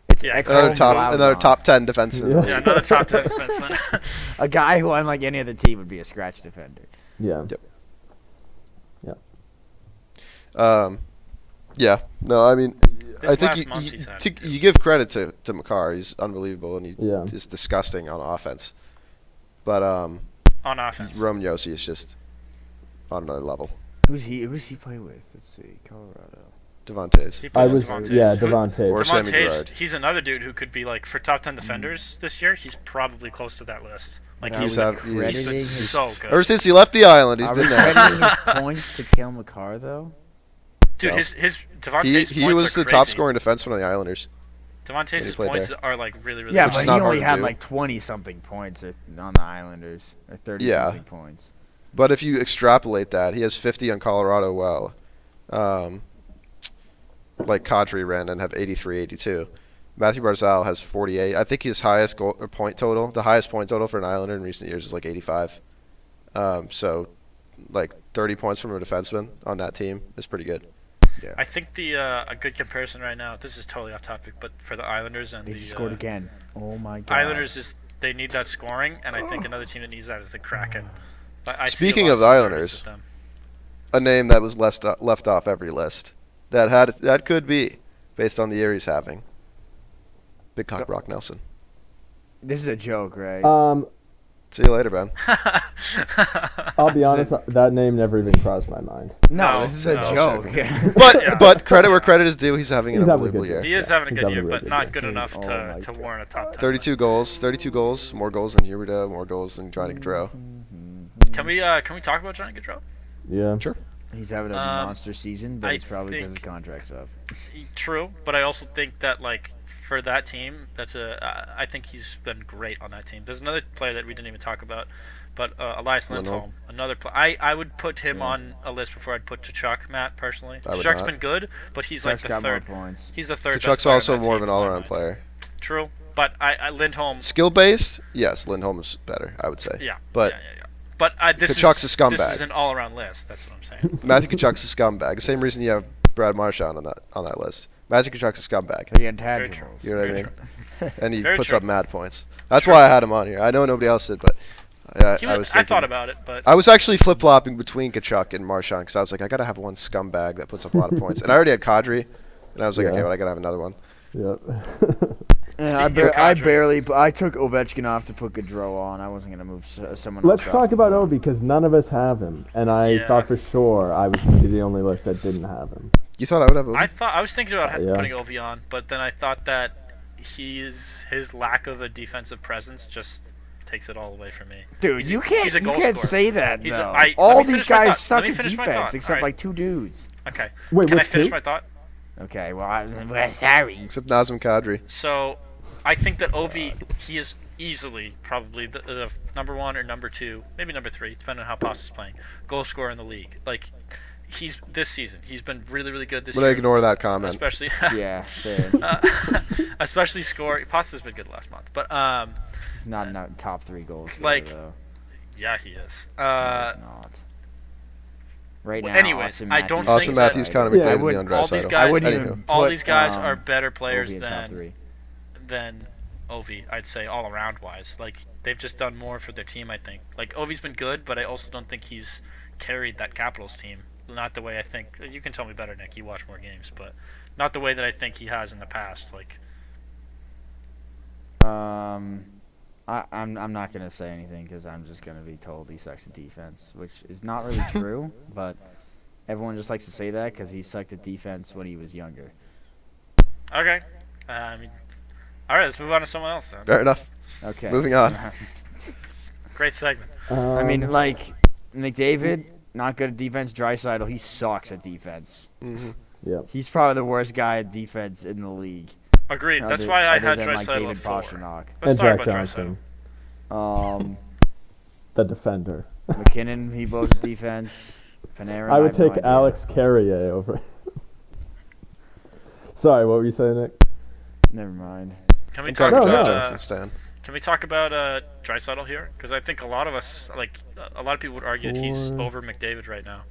It's Yeah, Ekholm another top, Lauzon. another top 10 defenseman. Yeah, another top 10 defenseman. A guy who, unlike any other team, would be a scratch defender. Yeah. Yep. Yeah. No, I mean, This I think last month he's had you give credit to Makar. He's unbelievable and Yeah. he's disgusting on offense. But on offense. Roman Yossi is just on another level. Who's he play with? Let's see, Colorado. Devontae. He I plays was, with Devon yeah, Taves. Devon Taves. Or Sammy Taves, Girard. he's another dude who could be like for top 10 defenders this year. He's probably close to that list. Like But he's are we been crediting his- so good. Ever since he left the island, he's Are we been there. crediting his points to Cale Makar though? Dude, No. his Devon He Taves' he points was are the top crazy. scoring defenseman on the Islanders. Devon when he Taves' played points are like really, really Yeah, good. but is he not hard only to had do. like 20-something points on the Islanders, or 30-something points. But if you extrapolate that, he has 50 on Colorado. Well, like Kadri ran and have 83, 82. Matthew Barzal has 48. I think his highest goal or point total, the highest point total for an Islander in recent years is like 85. So, like 30 points from a defenseman on that team is pretty good. I think a good comparison right now. This is totally off topic, but for the Islanders and They the just scored again. Oh my god. Islanders they need that scoring, and I think another team that needs that is the Kraken. I see a Speaking lot of the similarities Islanders, with them. A name that was left off every list that could be based on the year he's having. Big Cock Brock Nelson. This is a joke, right? See you later, Ben. I'll be honest, that name never even crossed my mind. no, no, this is a no. joke. But Yeah. but credit where credit is due. He's having an He's having a unbelievable good year. He is Yeah, having a he's good having year, a really but good not year. good Dude, enough oh to my warrant a top 10. 32 goals, 32 goals, more goals than Yurida, more goals than Johnny Gaudreau. Can we talk about Johnny Gaudreau? Yeah. Sure. He's having a monster season, but I it's probably because his think- contract's up. True, but I also think that like for that team, I think he's been great on that team. There's another player that we didn't even talk about, but Elias Lindholm. Lindholm, another player. I would put him on a list before I'd put Tkachuk, Matt, personally. I would Tkachuk's not. been good, but he's Chuck's like the got third. more points. He's the third. best Kachuk's player on also that more of team an in my all-around mind. player. True, but I Lindholm. Skill based, yes, Lindholm is better, I would say. Yeah, But yeah. But this Kachuk's is a scumbag. This is an all-around list. That's what I'm saying. Matthew Kachuk's a scumbag. The same reason you have Brad Marchand on that list. Matthew Kachuk's a scumbag. The Very intangibles. true. You know what I Very mean? true. And he Very puts true. up mad points. That's True. why I had him on here. I know nobody else did, but I was I thinking. thought about it, but I was actually flip-flopping between Kachuk and Marchand because I was like, I gotta have one scumbag that puts up a lot of points. And I already had Kadri, and I was like, Yeah. okay, well, I gotta have another one. Yep. Yeah, Speaking of I Kadri. barely. I took Ovechkin off to put Gaudreau on. I wasn't gonna move someone Let's else. off talk to about put on. Ovi because none of us have him, and I Yeah. thought for sure I was going to be the only list that didn't have him. You thought I would have Ovi? I was thinking about Yeah. putting Ovi on, but then I thought that his lack of a defensive presence just takes it all away from me. Dude, He's you a- can't. he's a You goal can't scorer. say that. He's a- though. I- let All me these finish my guys thought. suck Let me at finish my defense, thought. except Alright. like 2 dudes. Okay. Wait, Can I which finish two? my thought? Okay, well, we're sorry. Except Nazem Kadri. So, I think that Ovi, easily probably the number 1 or number 2, maybe number 3, depending on how Pasta's playing, goal scorer in the league. Like, this season, he's been really, really good this I'm year. gonna ignore that comment. Especially, Yeah, same. especially score. Pasta's been good last month, but He's not in that top 3 goals. Like, though. yeah, he is. No, he's not. Right well, now, anyways, Austin I don't Matthews, think Austin that- Matthews, Connor Yeah, I McDavid, would- Leon all these Draisaitl. guys- I wouldn't Anywho. even all put, these guys are better Ovi players in top than 3. Ovi, I'd say, all around wise. Like, they've just done more for their team, I think. Like, Ovi's been good, but I also don't think he's carried that Capitals team. Not the way I think. You can tell me better, Nick. You watch more games, but not the way that I think he has in the past. Like, I'm not gonna say anything because I'm just gonna be told he sucks at defense, which is not really true. But everyone just likes to say that because he sucked at defense when he was younger. okay. I mean, all right, let's move on to someone else then. Fair enough. Okay. Moving on. Great segment. I mean, like McDavid, not good at defense. Draisaitl, he sucks at defense. Mm-hmm. Yep. He's probably the worst guy at defense in the league. Agreed. That's Other- why I other had than, like, Draisaitl David at 4. Pastrnak. Let's And talk Jack about Johnson, Draisaitl. the defender. McKinnon, he blows at defense. Panarin, I would have no take idea. Alex Carrier over. Sorry, what were you saying, Nick? Never mind. Can we I'm talk talking No, about no. Johnson, Stan. Can we talk about Draisaitl here? Because I think a lot of us, like, a lot of people would argue that he's Four. over McDavid right now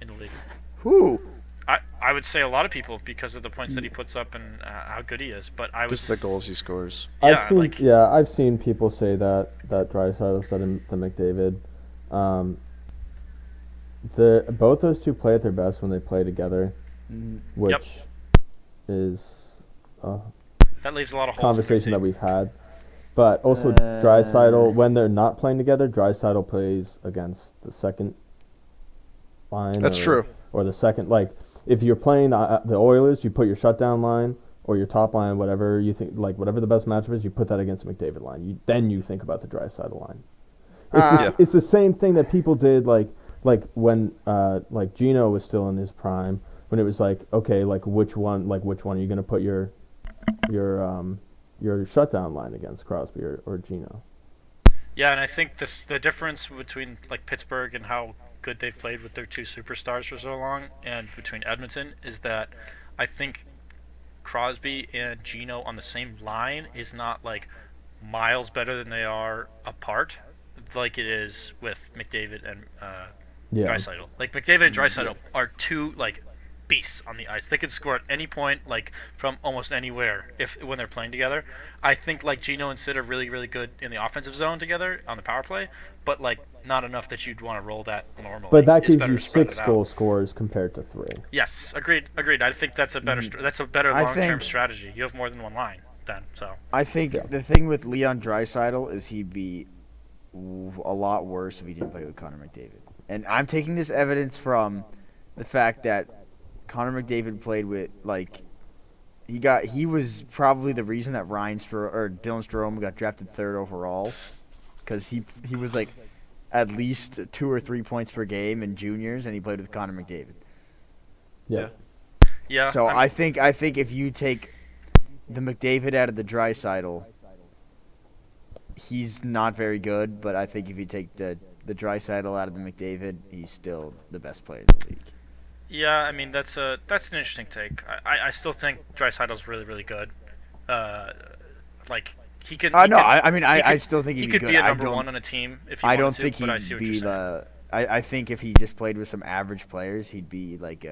in the league. Who? I would say a lot of people because of the points that he puts up and how good he is. But I was Just the goals he scores. Yeah, I've seen people say that Draisaitl's better than McDavid. Both those two play at their best when they play together, which Yep. is a that leaves a lot of holes. in conversation that McDavid. we've had. But also Draisaitl, when they're not playing together, Draisaitl plays against the second line. That's true. Or the second, like, if you're playing the Oilers, you put your shutdown line or your top line, whatever you think, like whatever the best matchup is, you put that against the McDavid line. Then you think about the Draisaitl line. It's the same thing that people did, like when like Gino was still in his prime, when it was like, okay, like which one are you gonna put your shutdown line against, Crosby or Gino? Yeah, and I think the difference between like Pittsburgh and how good they've played with their 2 superstars for so long, and between Edmonton, is that I think Crosby and Gino on the same line is not like miles better than they are apart, like it is with McDavid and Draisaitl. Like McDavid and Draisaitl are 2 like beasts on the ice. They can score at any point, like from almost anywhere when they're playing together. I think like Gino and Sid are really, really good in the offensive zone together on the power play, but like not enough that you'd want to roll that normally. But that It's gives better you to spread 6 it out. goal scorers compared to 3. Yes, agreed. I think that's a better that's a better I long-term think- strategy. You have more than one line then. So I think the thing with Leon Draisaitl is he'd be a lot worse if he didn't play with Connor McDavid. And I'm taking this evidence from the fact that Connor McDavid played with, like, he was probably the reason that Dylan Strome got drafted 3rd overall, because he was like at least 2 or 3 points per game in juniors, and he played with Connor McDavid. Yeah. yeah. So I think if you take the McDavid out of the Draisaitl, he's not very good. But I think if you take the Draisaitl out of the McDavid, he's still the best player in the league. Yeah, I mean that's an interesting take. I still think Draisaitl's really, really good. Like he can. I still think he he'd could be be good. a number 1 on a team if he I wanted don't to, think but I see he'd what you're be saying. I think if he just played with some average players, he'd be like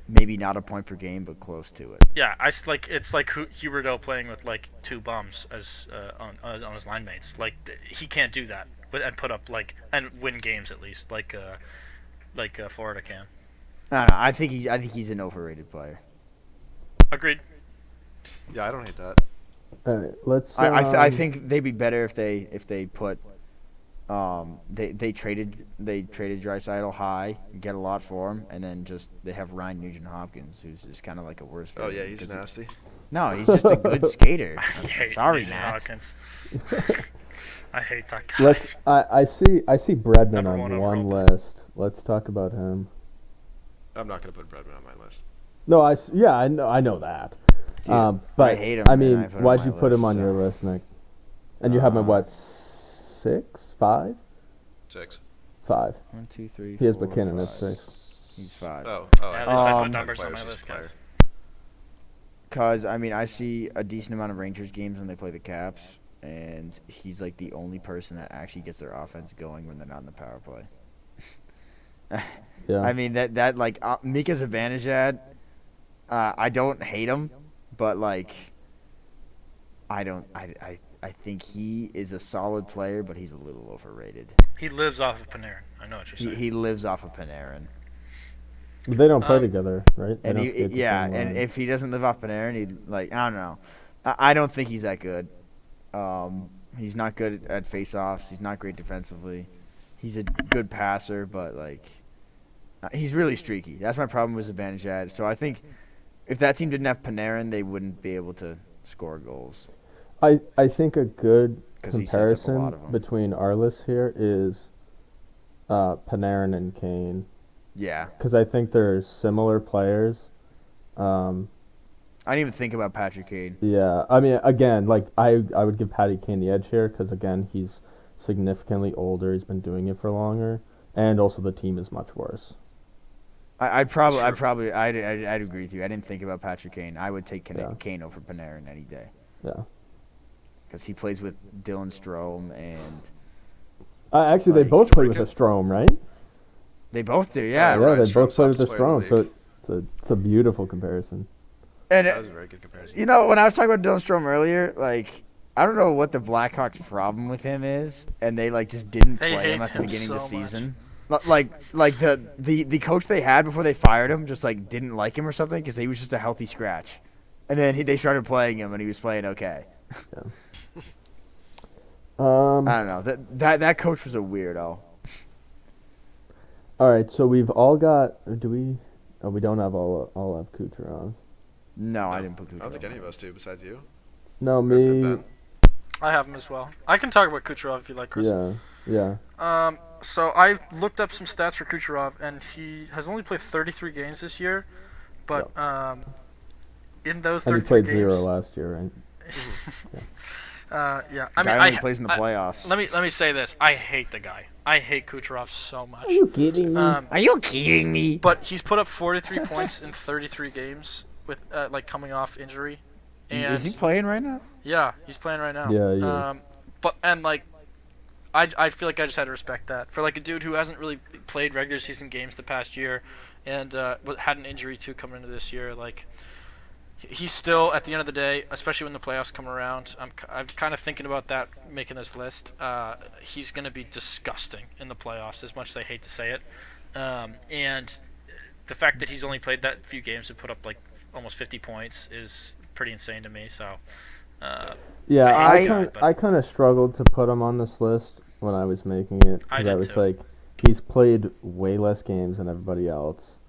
maybe not a point per game, but close to it. Yeah, it's like Huberdeau playing with like 2 bums as on his line mates. Like he can't do that, and put up and win games at least like Florida can. I don't know. I think he's an overrated player. Agreed. Yeah, I don't hate that. All right, let's. I think they'd be better if they put they traded Draisaitl high, get a lot for him, and then just they have Ryan Nugent-Hopkins, who's just kind of like a worse. Oh yeah, version, he's 'cause nasty. No, he's just a good skater. I hate Sorry, Nugent Matt. Hopkins. I hate that guy. Let's. I see Bredman Number on 1 one overall. list. Let's talk about him. I'm not gonna put Bredman on my list. No, I know that. Dude, But I hate him. I and mean, I put him why'd on you my put him list, on so. your list, Nick? And you have him at what, 6, 5? 6. 5. 1, 2, 3, He has 4, McKinnon at 5. 6. He's 5. Oh. At least I Um, put numbers on players my as list, player. guys. Because, I mean, I see a decent amount of Rangers games when they play the Caps, and he's like the only person that actually gets their offense going when they're not in the power play. Yeah. I mean, that like, Mika Zibanejad, I don't hate him, but, like, I think he is a solid player, but he's a little overrated. He lives off of Panarin. I know what you're saying. He lives off of Panarin. They don't play together, right? They And don't he, skate the yeah, same and line. if he doesn't live off Panarin, he like I don't know. I don't think he's that good. He's not good at face-offs. He's not great defensively. He's a good passer, but like he's really streaky. That's my problem with Zibanejad. So I think if that team didn't have Panarin, they wouldn't be able to score goals. I think a good 'Cause he sets up a lot comparison of 'em. between our list here is Panarin and Kane. Yeah, Because I think they're similar players. I didn't even think about Patrick Kane. Yeah, I mean, again, like I would give Patty Kane the edge here because again, he's significantly older. He's been doing it for longer, and also the team is much worse. I'd agree with you. I didn't think about Patrick Kane. I would take Yeah. Kane over Panarin any day Yeah. because he plays with Dylan Strome, and Actually, they Like, both play with a Drinking? Strome, right? they both do. Yeah, Yeah, Yeah, right, they Strome's both play with the top player in the Strome, so it's a beautiful comparison. and That was a very good comparison. you know when I was talking about Dylan Strome earlier, like I don't know what the Blackhawks' problem with him is, and they like just didn't They play him hate at the him beginning of the so much. season. Like the coach they had before they fired him just like didn't like him or something because he was just a healthy scratch, and then they started playing him and he was playing okay. I don't know. That coach was a weirdo. All right, so we've all got. Do we? Oh, we don't have all have Kucherov. No, I didn't put I Kucherov. don't think any of us do besides you. No, Or me. Ben. I have him as well. I can talk about Kucherov if you like, Chris. Yeah. So I looked up some stats for Kucherov, and he has only played 33 games this year, but in those And 33 he played games, 0 last year, right? yeah. I mean, Guy only plays in the playoffs. Let me say this: I hate the guy. I hate Kucherov so much. Are you kidding me? Are you kidding me? But he's put up 43 points in 33 games with like coming off injury. And Is he playing right now? yeah, he's playing right now. Yeah, he is. But and like, I feel like I just had to respect that for like a dude who hasn't really played regular season games the past year, and had an injury too coming into this year. Like, he's still at the end of the day, especially when the playoffs come around. I'm kind of thinking about that making this list. He's gonna be disgusting in the playoffs, as much as I hate to say it. And the fact that he's only played that few games and put up like almost 50 points is pretty insane to me. So. Yeah, I hate the guy, but- I kind of struggled to put him on this list when I was making it. I 'cause did was too. like, he's played way less games than everybody else.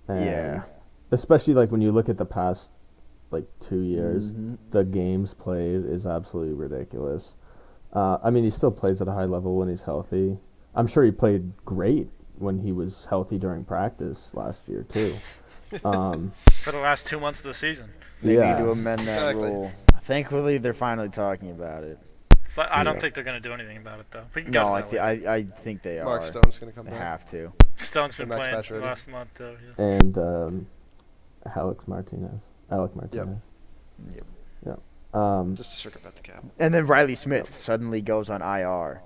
And Yeah. especially like when you look at the past like 2 years, Mhm. the games played is absolutely ridiculous. I mean, he still plays at a high level when he's healthy. I'm sure he played great when he was healthy during practice last year too. For the last 2 months of the season. They yeah. need to amend that Exactly. rule. Thankfully, they're finally talking about it. It's like, I don't Yeah. think they're going to do anything about it, though. We can No, go I, to that later. I think they Mark are. Stone's gonna come They back. have to. Stone's been Max playing Pacioretty. last month, though. Yeah. And Alec Martinez. Just to circumvent the cap. And then Riley Smith suddenly goes on IR,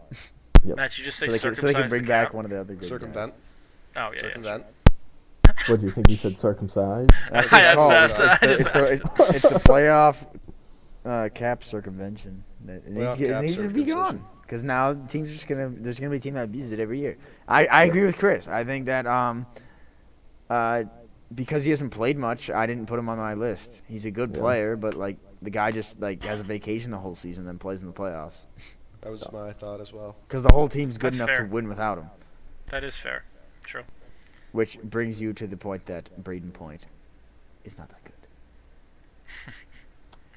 Matt, you just say so they circumcise can bring the back cap. one of the other good Circumvent. Oh, yeah, Circumvent. What do you think? You said circumcised? That's I what just it's called. asked- I just It's the playoff cap circumvention. It Playoff needs, cap to be circumcision. gone because now teams are just gonna. There's gonna be a team that abuses it every year. I agree with Chris. I think that because he hasn't played much, I didn't put him on my list. He's a good Yeah. player, but like the guy just like has a vacation the whole season, then plays in the playoffs That was my thought as well. because the whole team's good That's enough fair. to win without him. That is fair. True. Which brings you to the point that Braden Point is not that good.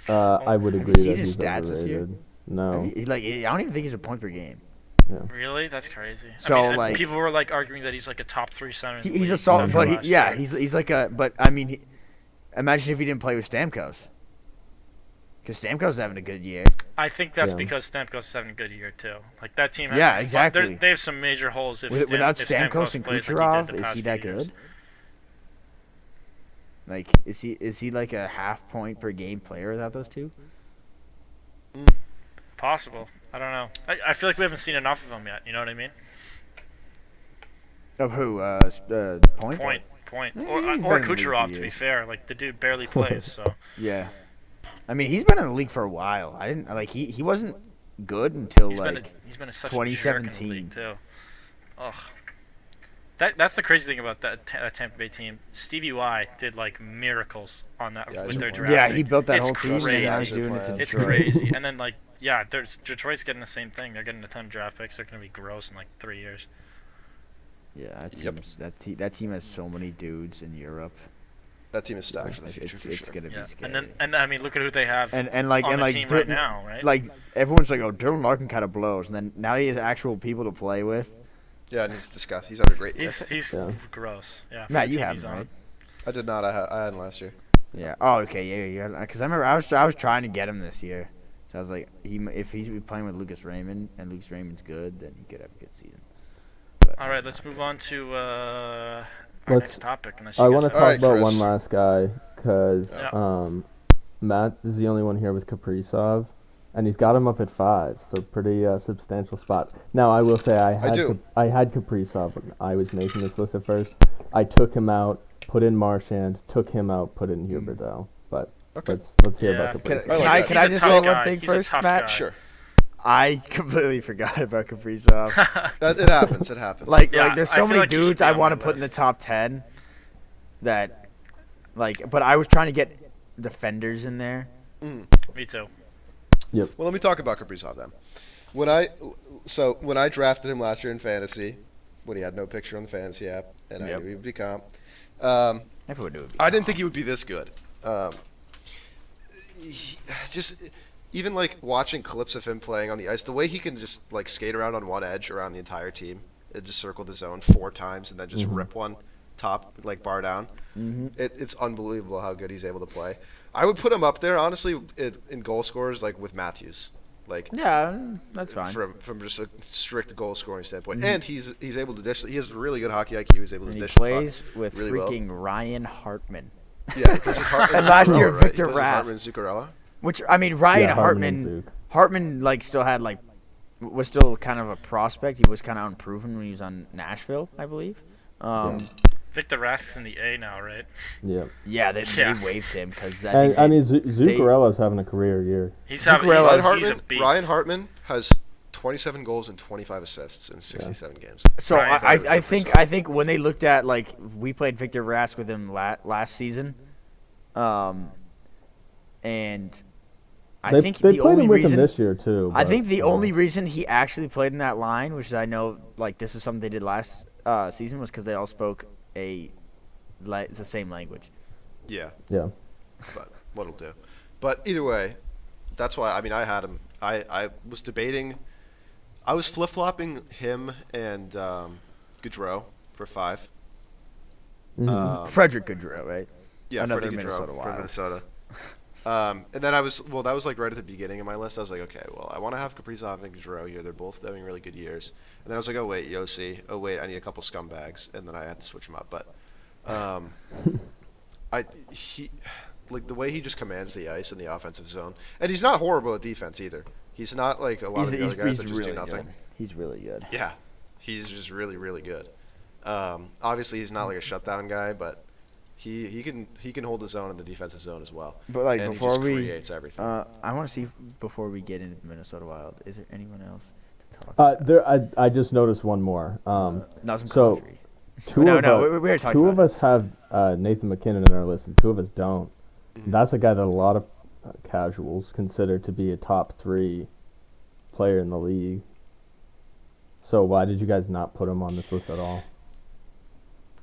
I would Have agree you seen that his he's stats this year? overrated. No. I don't even think he's a point per game. Really? That's crazy. So, I mean, like- people were like arguing that he's like a top 3 center. In the He's a league solid, but last yeah, year. he's like a. But I mean, imagine if he didn't play with Stamkos. Because Stamkos having a good year. I think that's Yeah. because Stamkos is having a good year too. Like that team. Yeah, exactly. They have some major holes. Without if Stamkos and plays Kucherov, like he did the is past he that few years. good? Like, is he like a half point per game player without those two? Possible. I don't know. I feel like we haven't seen enough of them yet. You know what I mean? Of who? Point. Point. Yeah, Or he's been in the league Kucherov, for to be years. fair. Like the dude barely plays. So Yeah. I mean, he's been in the league for a while. I didn't like he wasn't good until he's like been such a jerk in the 2017. league too. Ugh. That's the crazy thing about that Tampa Bay team. Stevie Y did like miracles on that Yeah, with he's their a- drafting. Yeah, he built that It's whole team. And now he's crazy. doing it to It's Detroit. crazy. And then like Detroit's getting the same thing. They're getting a ton of draft picks. They're gonna be gross in like 3 years. Yeah, Yep. that team has so many dudes in Europe. That team is stacked for the future It's for sure. gonna Yeah. be scary. And I mean look at who they have and like on and the like team Dylan- right now, right? like everyone's like, oh, Dylan Larkin kind of blows, and then now he has actual people to play with. Yeah, and he's disgusting. He's having a great year. he's Yeah. gross. Yeah. for Matt, the you team have he's him, on. right? I did not. I had him last year. Yeah. Oh, okay. Yeah. Because I remember I was trying to get him this year, so I was like, if he's playing with Lucas Raymond and Lucas Raymond's good, then he could have a good season. But, All right, let's move on to our Let's- next topic. Unless I you want to guys talk Alright, about Chris. one last guy because Yeah. Matt is the only one here with Kaprizov, and he's got him up at 5, so pretty substantial spot. Now I will say I had Kaprizov when I was making this list at first. I took him out, put in Marchand, took him out, put in Huberdeau. But Okay. let's hear Yeah. about Can, Kaprizov. can like I that. can He's I a just tough say guy. one thing He's a first, tough Matt? guy. Sure. I completely forgot about Kaprizov. It happens. It happens. like I there's so feel many like he should dudes be I on want to my put in the list. top 10 that but I was trying to get defenders in there. Me too. Well, let me talk about Kaprizov then. When I drafted him last year in fantasy, when he had no picture on the fantasy app, and I Yep. knew he would be comp, Everyone knew it would be I didn't Tom. think he would be this good. Just even like watching clips of him playing on the ice, the way he can just like skate around on one edge around the entire team, and just circle the zone 4 times and then just rip one top like bar down. Mhm. It's unbelievable how good he's able to play. I would put him up there honestly in goal scorers like with Matthews, like Yeah, that's fine. from just a strict goal scoring standpoint. And he's able to dish. He has really good hockey IQ. He's able to And he dish the puck plays with really well. freaking Ryan Hartman. Yeah, because And last year, Victor Rask. Hartman, Zuccarello. Which I mean, Ryan Yeah, Hartman and Zook. Hartman like still had like was still kind of a prospect. He was kind of unproven when he was on Nashville, I believe. Victor Rask's in the A now, right? Yeah. Yeah, they Yeah. waived him because And I mean, Zuccarello's having a career year. He's Zuccarello- he's Ryan a Hartman. beast. Ryan Hartman has 27 goals and 25 assists in 67 games. So Ryan I think when they looked at like we played Victor Rask with him last season, and I think they the played only him with reason him this year too. I but, think the only reason he actually played in that line, which I know like this is something they did last season, was because they all spoke the same language. Yeah, Yeah. but what'll do. But either way, that's why. I mean, I had him. I was debating. I was flip flopping him and Gaudreau for 5. Mhm. Frederick Gaudreau, right? Yeah, Another Freddie Minnesota Gaudreau Wild. from Minnesota. And then that was like right at the beginning of my list. I was like, okay, well, I want to have Kaprizov and Gaudreau here. They're both having really good years. And then I was like, oh wait, Yossi. Oh wait, I need a couple scumbags. And then I had to switch them up. But he like the way he just commands the ice in the offensive zone, and he's not horrible at defense either. He's not like a lot of the other guys that just really do nothing. good. He's really good. Yeah, he's just really, really good. Obviously, he's not like a shutdown guy, but he can hold his own in the defensive zone as well. But like And he before just we, creates everything. I want to see before we get into the Minnesota Wild. Is there anyone else to talk? I just noticed one more. Nazem so, Kadri. Two No, of no, us, we already talked two about of us have Nathan McKinnon in our list, and 2 of us don't. That's a guy that a lot of casuals consider to be a top 3 player in the league. So why did you guys not put him on this list at all?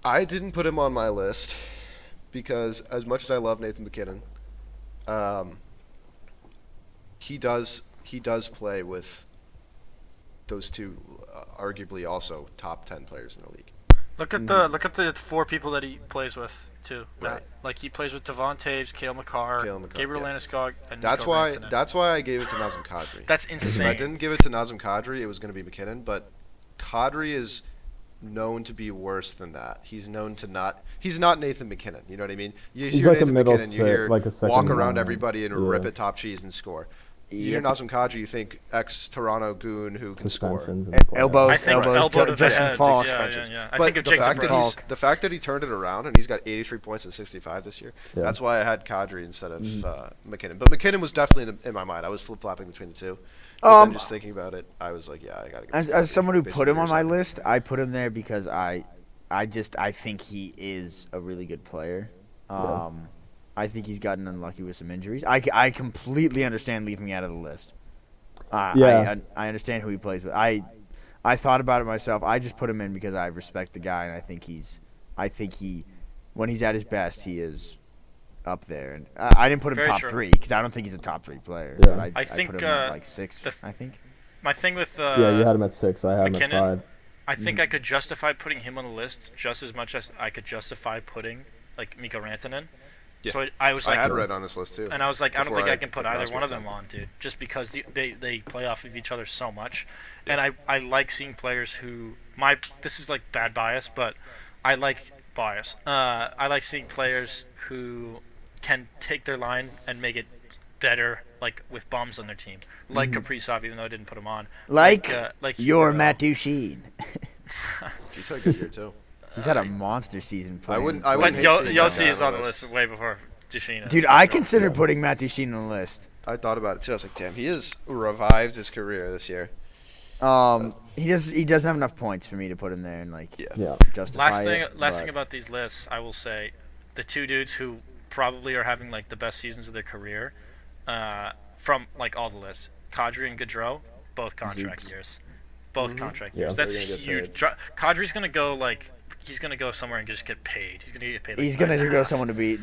I didn't put him on my list because as much as I love Nathan McKinnon, he does play with those 2 arguably also top 10 players in the league. Look at the 4 people that he plays with too. Matt. Right. Like he plays with Devon Taves, Cale Makar, Gabriel Landeskog, and That's Mikko why. Rantanen. That's why I gave it to Nazem Kadri. That's If I insane. didn't give it to Nazem Kadri, it was going to be McKinnon. But Kadri is known to be worse than that. He's known to not. He's not Nathan McKinnon. You know what I mean? You He's hear like a Nathan middle McKinnon, you hear like a second walk around line. everybody and Yeah. rip at top cheese and score. You hear Yep. Nazem Kadri, you think ex-Toronto goon who can score. Suspensions and Elbows, I think elbows, elbow to the Justin head. Falk. Yeah. I But think of the Jake fact, that Falk. the fact that he turned it around and he's got 83 points in 65 this year, Yeah. that's why I had Kadri instead of McKinnon. But McKinnon was definitely in my mind. I was flip-flopping between the two. But then just thinking about it, I was like, yeah, I got to go. As someone who put him on my Basically, list, I put him there because I think he is a really good player. Yeah. I think he's gotten unlucky with some injuries. I completely understand leaving me out of the list. Yeah. I understand who he plays with. I thought about it myself. I just put him in because I respect the guy, and I think he, when he's at his best, he is up there. And I didn't put him Very top true. 3 because I don't think he's a top 3 player. Yeah. But I think, put him at like 6. I think. My thing with Yeah, you had him at 6. I had him at McKinnon? 5. I think I could justify putting him on the list just as much as I could justify putting like Mikko Rantanen. Yeah. So I was I like, had Red on this list too. and I was like, I don't before think I I can put put either Crosby one of on them on, dude, just because they play off of each other so much. And I like seeing players who this is like bad bias, but I like bias. I like seeing players who can take their line and make it better, like with bums on their team, like Kaprizov, even though I didn't put him on. Like your Matt Duchene. He's had a good year too. He's had a monster season. Playing. I But wouldn't hate seeing Yossi him is on on the the list. list way before Duchene. Dude, I considered putting Matt Duchene on the list. I thought about it too. I was like, damn, he has revived his career this year. He doesn't have enough points for me to put him there and like Yeah. justify Last it. thing about these lists, I will say, the 2 dudes who probably are having like the best seasons of their career, from like all the lists, Kadri and Gaudreau, both contract Zooks. years, both contract Yeah. years. That's They're gonna get huge. Kadri's gonna go like he's gonna go somewhere and just get paid. He's gonna get paid. Like He's gonna 9.5. go someone to be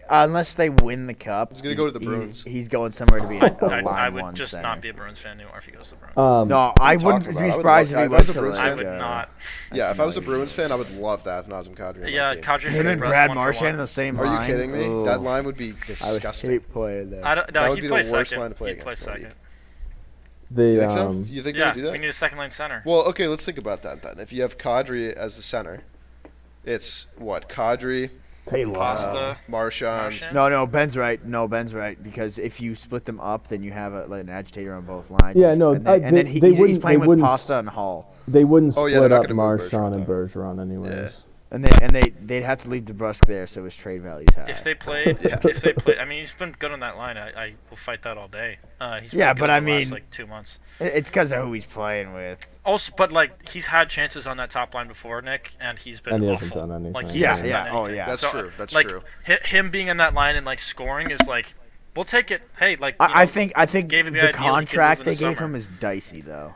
unless they win the cup. He's gonna go to the Bruins. He's going somewhere to be a line I would one just center. not be a Bruins fan anymore if he goes to the Bruins. No, I talked wouldn't about be it. I would surprised love- if he if I was went a to Bruins I fan, would not. Yeah, if I was a Bruins fan, I would love to have Nazem Kadri on Yeah, my team. Kadri. Him and Brust Brad one for Martian one. in the same Are you line. kidding me? Ooh. That line would be I would disgusting. hate playing there. I don't. That No, would he'd be play the worst second. line to play He'd play against in the second. You The think so? You think they Yeah, would do that? we need a second line center. Well, okay, let's think about that then. If you have Kadri as the center, it's what? Kadri, Taylor. Pasta. Marchand. No, Ben's right. Ben's right because if you split them up, then you have like an agitator on both lines. Yeah, no, and then, they he's wouldn't- playing they with wouldn't Pasta and Hall, They wouldn't Oh, split yeah, they're not up gonna move Marchand and Bergeron, Bergeron anyways. Yeah. and they'd have to leave DeBrusque there, so his trade value's high. If they played, Yeah. if they played, I mean, he's been good on that line. I will fight that all day. He's been Yeah, good but over I the last, mean- like 2 months. It's because of who he's playing with. Also, but like he's had chances on that top line before, Nick, and he's been And he awful. hasn't done anything. Like he Yeah, hasn't yeah, done oh, anything. yeah. That's So, true. That's like, true. Him being in that line and like scoring is like, we'll take it. Hey, like I think gave him the the idea he could contract move they in the gave summer. him is dicey though.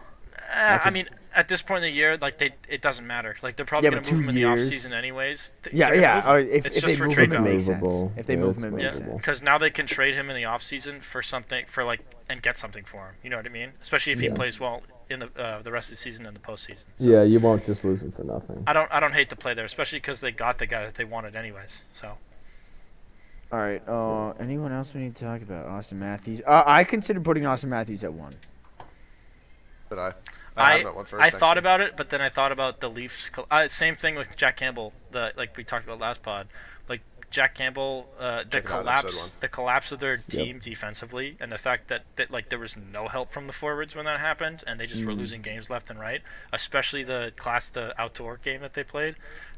I mean, at this point in the year, like it doesn't matter. Like they're probably Yeah, gonna but move him in 2 the off years. season anyways. Yeah, They're gonna yeah. move him. Or It's if just they for move trade him, it value. makes sense. Movable. If they Yeah, move it's him, it makes movable. sense. Because now they can trade him in the off season for something for like and get something for him. You know what I mean? Especially if he Yeah. plays well in the rest of the season and the postseason. So Yeah, you won't just lose him for nothing. I don't hate to play there, especially because they got the guy that they wanted anyways. So All right. Anyone else we need to talk about? Austin Matthews. I consider putting Austin Matthews at 1. But I have that one first. I thought actually. about it, but then I thought about the Leafs. Same thing with Jack Campbell. Like we talked about last pod. Like Jack Campbell, the Check it out, episode 1. collapse of their team defensively, and the fact that like there was no help from the forwards when that happened, and they just were losing games left and right. Especially the outdoor game that they played.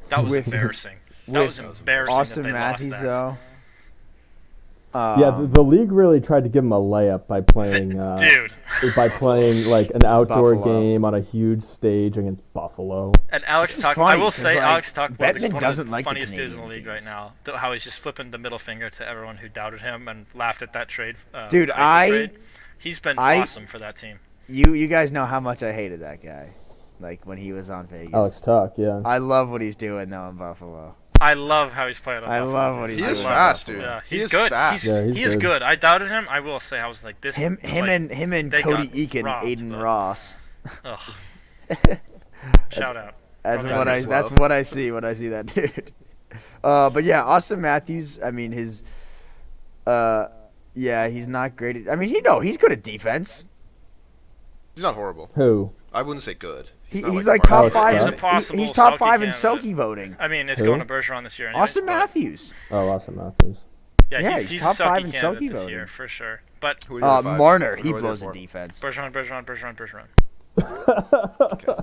That was With- embarrassing. That was embarrassing. Austin that they Matthews lost that. though. Yeah, the league really tried to give him a layup by playing Dude. by playing like an outdoor Buffalo. game on a huge stage against Buffalo. And Alex Which is Tuck, funny, I will 'cause, say, like, Alex Tuck is Bettman one doesn't of the like the funniest dudes in the Canadian league right teams. now. How he's just flipping the middle finger to everyone who doubted him and laughed at that trade. Dude, Eichel trade. He's been awesome for that team. You guys know how much I hated that guy. Like when he was on Vegas. Alex Tuck, yeah. I love what he's doing though in Buffalo. I love how he's playing. I love what he's He doing. is in fast, Buffalo. dude. Yeah, He he's is good. fast. Yeah, he's He is good. good. I doubted him. I will say, I was like, this. Him like, and they Cody got Eakin, robbed, Aiden but- Ross. Ugh. Shout out. That's Probably what I. slow. That's what I see when I see that dude. But yeah, Austin Matthews. I mean, his. Yeah, he's not great. I mean, he's good at defense. He's not horrible. Who? I wouldn't say good. He's not like Martian. top Alex five. He's a Scott? possible He's top Selke 5 in candidate. Selke voting. I mean, it's Who? going to Bergeron this year. Anyways, Austin but- Matthews. Oh, Austin Matthews. Yeah, he's he's a top 5 Selke in candidate Selke this voting. year for sure. But Who are the other five? Marner, Who he are the blows other the defense. Bergeron. Okay.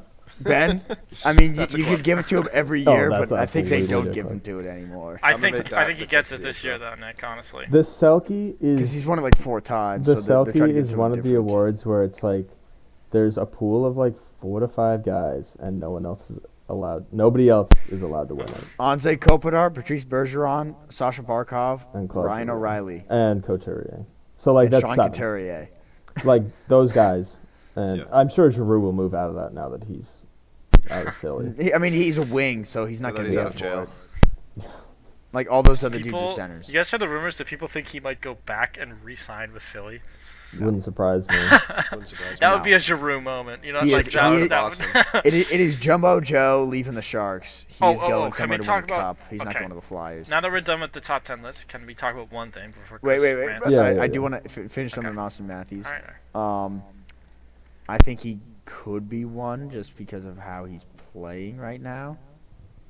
Ben, I mean, That's a you club. could give it to him every Oh, year, that's but I think they absolutely don't give him different. to it anymore. I I'm gonna make think that he gets it 50-50 this as year well. though, Nick. Honestly, The Selke Because is he's won it like 4 times. the so they're trying to Selke give is someone one of the different. awards where it's like there's a pool of like 4 to 5 guys and no one else is allowed. Nobody else is allowed to win it. Anze Kopitar, Patrice Bergeron, Sasha Barkov, And Claude Ryan Giroux. O'Reilly, And Couturier. So like and that's Sean 7. Couturier. Like those guys. And Yeah. I'm sure Giroux will move out of that now that he's out of Philly. I mean, he's a wing, so he's not Now that going to he's be out up of for jail. it. Like all those other dudes people. are centers. You guys heard the rumors that people think he might go back and re-sign with Philly? Wouldn't surprise me. Wouldn't surprise me. That would be a Giroux moment, you know? He Like is- that he would- is- that would- It is Jumbo Joe leaving the Sharks. He's Oh, going can somewhere we to talk win the about- cup. He's not okay. going to the Flyers. Now that we're done with the top 10 list, can we talk about one thing before Wait. Chris rants? Yeah, I yeah. do want to finish something Okay. on Austin Matthews. All right. I think he could be one just because of how he's playing right now.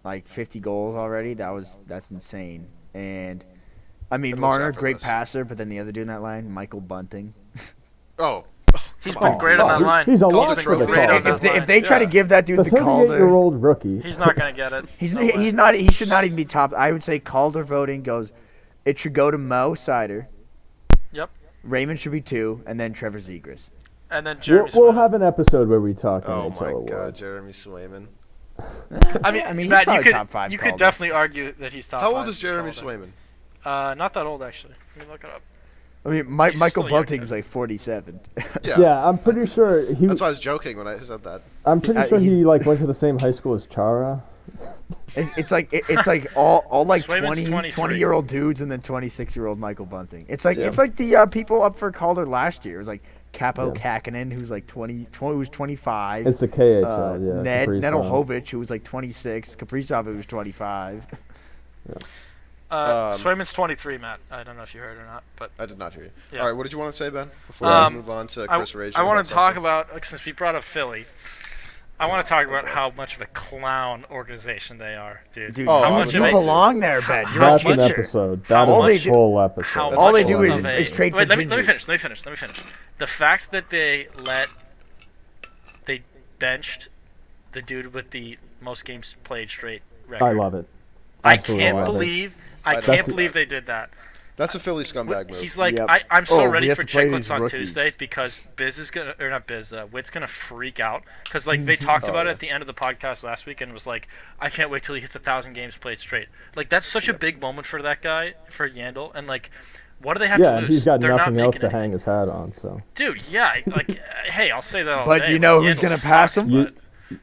Like 50 goals already. That's insane. And I mean, It looks Marner, great effortless. passer, but then the other dude in that line, Michael Bunting. Oh. He's Come been on. great on that He's- line. he's a He's lock been for the great Calder. on that If they, line. if they try to Yeah. give that dude The the Calder, 38-year-old rookie. He's not going to get it. he's No way. he's not. He should not even be top. I would say Calder voting goes. It should go to Mo Sider. Yep. Raymond should be 2, and then Trevor Zegras. And then We'll, Jeremy we'll Swayman. have an episode where we talk Oh NHL my awards. God, Jeremy Swayman. I mean, he's Matt, you probably could top 5 you Calder. could definitely argue that he's top How 5 old is Jeremy Calder. Swayman? Not that old actually. Let me look it up. I mean, He's Michael still young, Bunting's though. like 47. Yeah, I'm pretty sure he. That's why I was joking when I said that. I'm pretty sure he's- he like went to the same high school as Chara. It's like all like Swayman's 20 23. year old dudes and then 26-year-old Michael Bunting. It's like Yeah. it's like the people up for Calder last year. It was like Capo Yeah. Kakkonen, who's like 20 who's 25. It's the KHL, yeah. Ned Kaprizov. Nedeljkovic, who was like 26. Kaprizov, who was 25. Swayman's 23, Matt. I don't know if you heard or not, but I did not hear you. Yeah. All right, what did you want to say, Ben? Before Um, we move on to I, Chris Rager. I want to talk about, since we brought up Philly, I want to talk about how much of a clown organization they are, dude. Dude, Oh, how you, much you of a belong there, Ben. You're That's a an teacher. episode. How That much- is a full episode. how That's All they much do of is a- trade for Wait, let me gingers. finish. The fact that they benched the dude with the most games played straight record. I love it. I Absolutely can't love it. believe That's- they did that. That's a Philly scumbag move. He's like, Yep. I'm so Oh, we ready have for to play chicklets these on rookies. Tuesday because Biz is gonna, or not Biz, Witt's gonna freak out because like they talked about it yeah. at the end of the podcast last week and was like, I can't wait till he hits 1,000 games played straight. Like that's such a big moment for that guy, for Yandel, and like, what do they have Yeah, to and lose? he's got They're nothing not else making to hang anything. his hat on. So Dude, yeah, like, hey, I'll say that all But day. you know like, who's Yandel gonna pass sucks, him? but-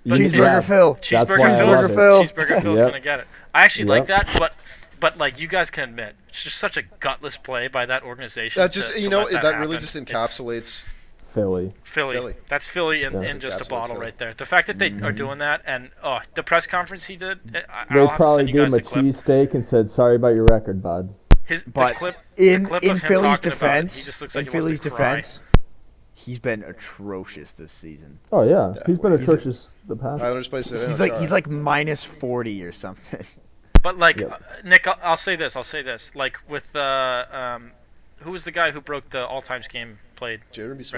but Cheeseburger it's- Phil. That's why I Cheeseburger love Phil's, it. Phil. Cheeseburger Phil's Yep. gonna get it. I actually like Yep. that, but like you guys can admit, it's just such a gutless play by that organization. that just to you know let that really happen. just It's encapsulates. Philly. Philly. That's Philly in, Yeah. in just a Encapsulates bottle Philly. right there. The fact that they are doing that and the press conference he did, They I'll have to probably send you gave guys him a the clip. cheesesteak and said, "Sorry about your record, bud." The But clip, in the clip in of him Philly's talking about it, defense, he just looks like in he wants Philly's to cry. defense, he's been atrocious this season. Oh yeah, Yeah. he's been He's a- atrocious the past. Islanders play Savannah. He's like minus 40 or something. But like Yep. Nick, I'll say this. Like with who was the guy who broke the all-time game played Jeremy Swayman.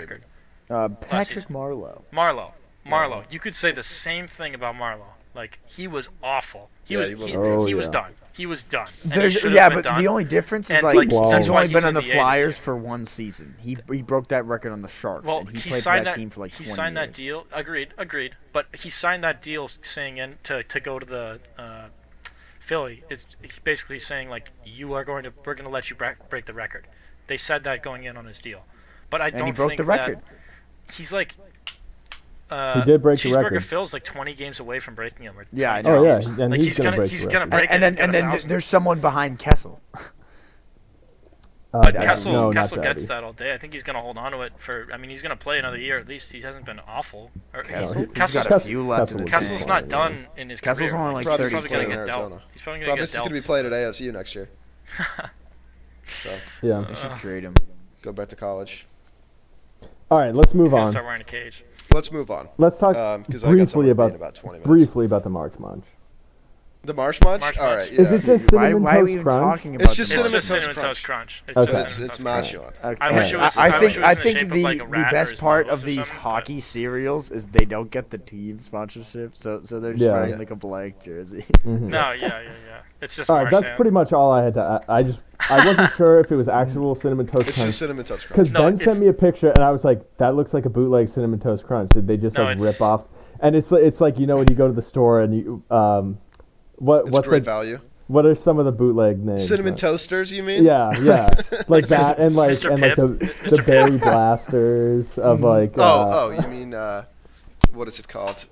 record? Patrick season. Marleau. Marlowe. You could say the same thing about Marlowe. Like he was awful. He Yeah, was he was he, Oh, he was yeah. done. He was done. And he There's, should have yeah, been but done. the only difference is And, like, like, that's he's why only he's been in on the the A this Flyers year. for one season. He broke that record on the Sharks, Well, and he he played for signed that that team for like 20 he signed that years. deal. Agreed. But he signed that deal saying to go to the Philly. It's basically saying like we're going to let you break the record. They said that going in on his deal, but I And don't he broke think the record. that he's like. He did break the Cheeseburger record. Phil's like 20 games away from breaking him. Or Yeah, I 20 know. Oh yeah, games. and Like, he's, gonna break the record. break And it. then get and then 1,000. there's someone behind Kessel. But I Kessel, no, not Kessel gets Daddy. that all day. I think he's going to hold on to it for. I mean, he's going to play another year at least. He hasn't been awful. Kessel? He's Kessel's, got a few left in the Kessel tank. Kessel's not done in his Kessel's career. only like Probably He's probably going to 32 in get dealt. Arizona. He's probably going Probably to get going to be dealt. playing at ASU next year. So Yeah. They should trade him. go back to college. All right, let's He's move going to on. start wearing a cage. Let's move on. Let's talk 'cause I got someone briefly to beat in about about 20 minutes. the March Munch. The Marsh Munch? Marsh All Munch. right. Yeah. Is it just Why, cinnamon why are we toast even crunch? talking about It's just the It's Cinnamon just Toast cinnamon toast Crunch. crunch. It's Okay. just It's, cinnamon it's toast crunch. Martian. Okay. I wish it was- I I think wish it was I in the think shape of the like a rat or best his part nose of or these something, hockey cereals is they don't get the team sponsorship, so they're just Yeah. wearing Yeah. like a blank jersey. Mhm. No, yeah. It's just All right, that's Martian. pretty much all I had to. I wasn't sure if it was actual cinnamon toast It's crunch just Cinnamon Toast Crunch. because No, Ben it's- sent me a picture and I was like, that looks like a bootleg cinnamon toast crunch. Did they just No, like it's- rip off? And it's like when you go to the store and you It's what's great like value. what are some of the bootleg names? Cinnamon man? Toasters, you mean? Yeah, like that and like Mr. and like the Pibb? berry blasters of like. You mean, what is it called?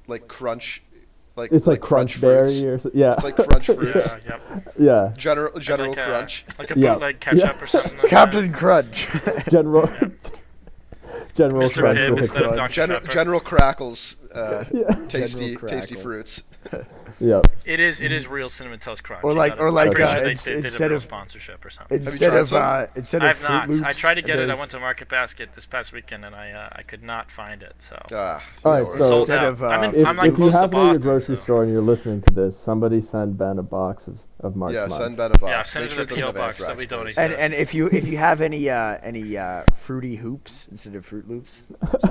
Like Crunch. It's like crunch Fruits. berry or yeah. It's like Crunch Fruits. Yeah, yeah. General like Crunch. like a Yeah. bootleg ketchup Yeah. or something. Like Captain Crunch. General General Mr. crunch Pibb with a instead of crunch. Dr. Pepper. General Crackles. Yeah. Tasty General tasty Crackle. fruits. Yeah. It is real cinnamon toast crunch. Or You like- gotta- or like, I'm pretty uh, sure they ins- did a instead real of- sponsorship or something. instead tried of some? instead I of have Fruit not. Loops, I tried to get it. I there's- went to Market Basket this past weekend and I could not find it. So All right, no so- sold Instead out. of, I'm, in, If, I'm like if you close to have it at your Boston. grocery so. store and you're listening to this, somebody send Ben a box of March Yeah, Munch. send Ben a box. Yeah, send Make it sure to the doesn't P.O. have box that we anthrax, don't please. and if you have any fruity hoops instead of Fruit Loops,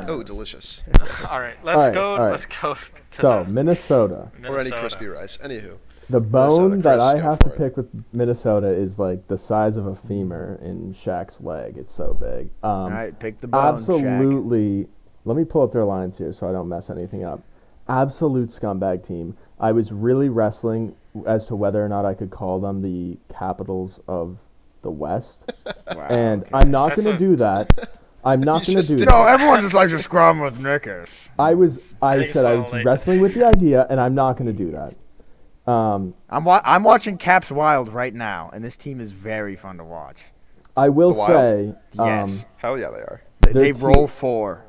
Oh, delicious. All right, let's go. all right. Let's go to So the Minnesota. Or any Minnesota. crispy rice. Anywho. The bone Minnesota, that Chris, I go have to for it. pick with Minnesota is like the size of a femur in Shaq's leg. It's so big. all right, pick the bone. Shaq. Absolutely. Let me pull up their lines here so I don't mess anything up. Absolute scumbag team. I was really wrestling as to whether or not I could call them the Capitals of the West. Wow, And okay. I'm not That's going to a- do that. I'm not You going to just do did- that. No, everyone just likes to scrum with knickers. I think said I it's was all wrestling with the idea, and I'm not going to do that. I'm watching Caps Wild right now, and this team is very fun to watch. I will The Wild? say, Yes, Hell yeah, they are. they their roll four.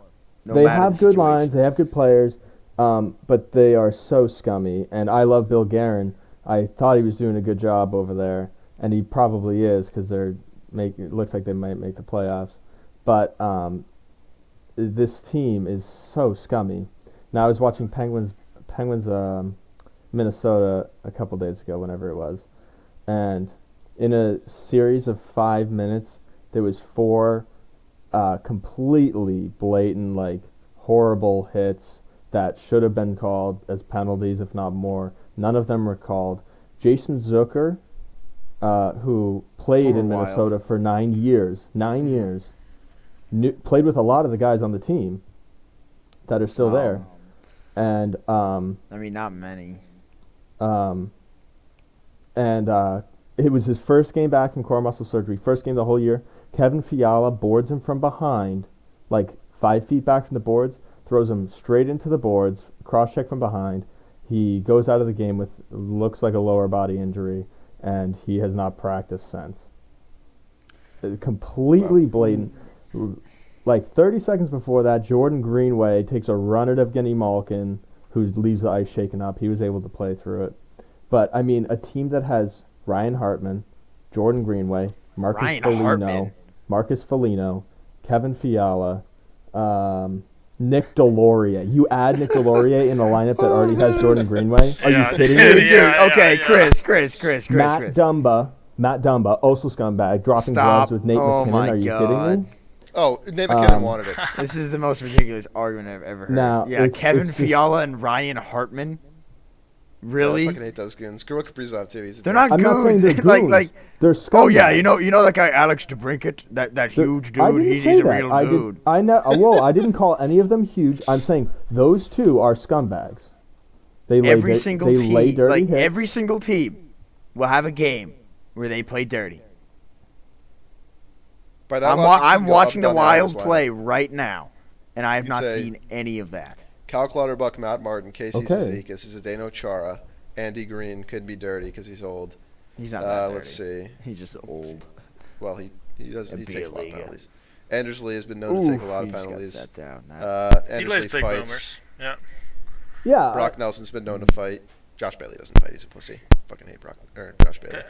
No they matter have the good situation. lines, they have good players, but they are so scummy. And I love Bill Guerin. I thought he was doing a good job over there, and he probably is because it looks like they might make the playoffs. But this team is so scummy. Now I was watching Penguins Minnesota a couple days ago, whenever it was, and in a series of 5 minutes, there was 4 completely blatant, like horrible hits that should have been called as penalties, if not more. None of them were called. Jason Zucker, who played Former in Wild. Minnesota for 9 years, played with a lot of the guys on the team that are still there, and I mean, not many. it was his first game back from core muscle surgery, first game the whole year. Kevin Fiala boards him from behind, like 5 feet back from the boards, throws him straight into the boards, cross-check from behind. He goes out of the game with looks like a lower body injury, and he has not practiced since. Completely blatant. Like 30 seconds before that, Jordan Greenway takes a run at Evgeny Malkin, who leaves the ice shaken up. He was able to play through it. But, I mean, a team that has Ryan Hartman, Jordan Greenway, Ryan Hartman. Marcus Foligno, Kevin Fiala, Nick Delorier. You add Nick Delorier in a lineup that already has Jordan Greenway? Are Yeah, you kidding dude, me? Dude, Yeah, okay, yeah. Matt Chris. Dumba, also scumbag, dropping Stop. gloves with Nate Oh McKinnon. my Are you God. kidding me? Oh, Nate McKinnon Um, wanted it. This is the most ridiculous argument I've ever heard. Now, yeah, it's Kevin just- Fiala and Ryan Hartman. Really? I fucking hate those goons. Screw what Kaprizov too. He's a They're dick. not I'm not saying goons. they're like, goons. like, They're scumbags. oh yeah, you know that guy Alex DeBrincat, that huge I dude. didn't He's say a that. real I dude. did. I know. Whoa! I didn't call any of them huge. I'm saying those two are scumbags. They lay Every di- single they team, lay dirty like hits. every single team, will have a game where they play dirty. By that I'm, logic, you I'm can go watching up, the down, Wild arrows, play line. right now, and I have You'd not say- seen any of that. Cal Clutterbuck, Matt Martin, Casey Okay. Zizekas, Zdeno Chara, Andy Green could be dirty because he's old. He's not that dirty. Let's see. He's just old. Well, he does. He Be takes a lot of illegal. penalties. Anders Lee has been known to take a lot of he just got penalties. sat down. He Anders lays Lee big fights. boomers. Yeah. Yeah. Brock Nelson's been known to fight. Josh Bailey doesn't fight. He's a pussy. Fucking hate Josh Bailey.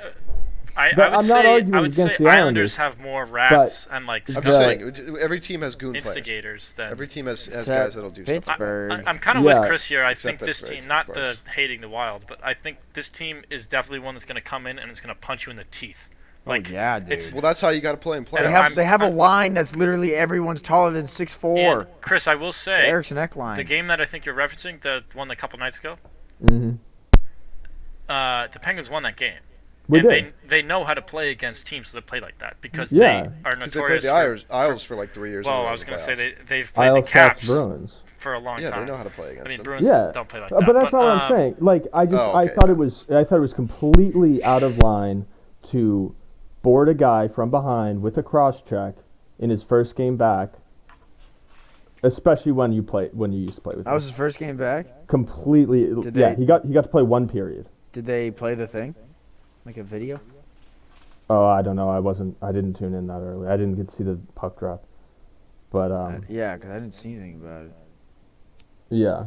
I But would I'm not say arguing I would against say the Islanders Islanders, have more rats and like I'm The- just saying, every team has goon players. instigators than. Every team has Except guys that'll do stuff. Pittsburgh. I'm kind of Yeah. with Chris here. I Except think this Pittsburgh, team, not of the course. hating the Wild, but I think this team is definitely one that's going to come in and it's going to punch you in the teeth. Like, yeah, dude. it's- Well, that's how you got to play in And They playoffs. have a I'm- line that's literally everyone's taller than 6'4". And Chris, I will The say, Eriksson Ek line. the game that I think you're referencing, the one a couple nights ago, Mm-hmm. the Penguins won that game. We and did. they know how to play against teams that play like that because Yeah. they are Because they played notorious. the Isles for like 3 years. in a Well, row I in was the going to say playoffs. they've played Isles the Caps Caps Bruins. for a long Yeah, time. they know how to play I against mean, them. Bruins Yeah. don't play like that. But that's not what I'm saying. Like I okay, thought yeah. I thought it was completely out of line to board a guy from behind with a cross check in his first game back, especially when you used to play with That him. was his first game back. Completely. Did Yeah, they- he got to play one period. Did they play the thing? Like a video? Oh, I don't know. I didn't tune in that early. I didn't get to see the puck drop. But Yeah, because I didn't see anything about it. yeah.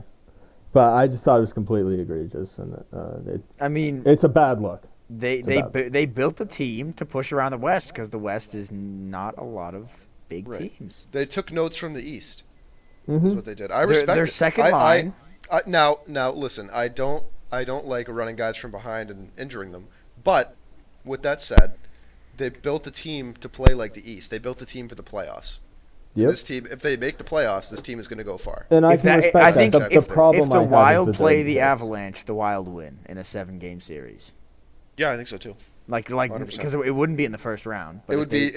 But I just thought it was completely egregious, and I mean, it's a bad look. they built the team to push around the West because the West is not a lot of big Right. teams. They took notes from the East. Mm-hmm. That's what they did. I respect Their it. second I- line. Now, listen. I don't like running guys from behind and injuring them. But with that said, they built a team to play like the East. They built a team for the playoffs. Yep. This team, if they make the playoffs, this team is going to go far. And I If can that, respect I that. think The if, problem if the I have is Wild the play Zerg the picks. Avalanche, the Wild win in a 7-game series. Yeah, I think so too. Like 100%. because it wouldn't be in the first round. But It if would they- be.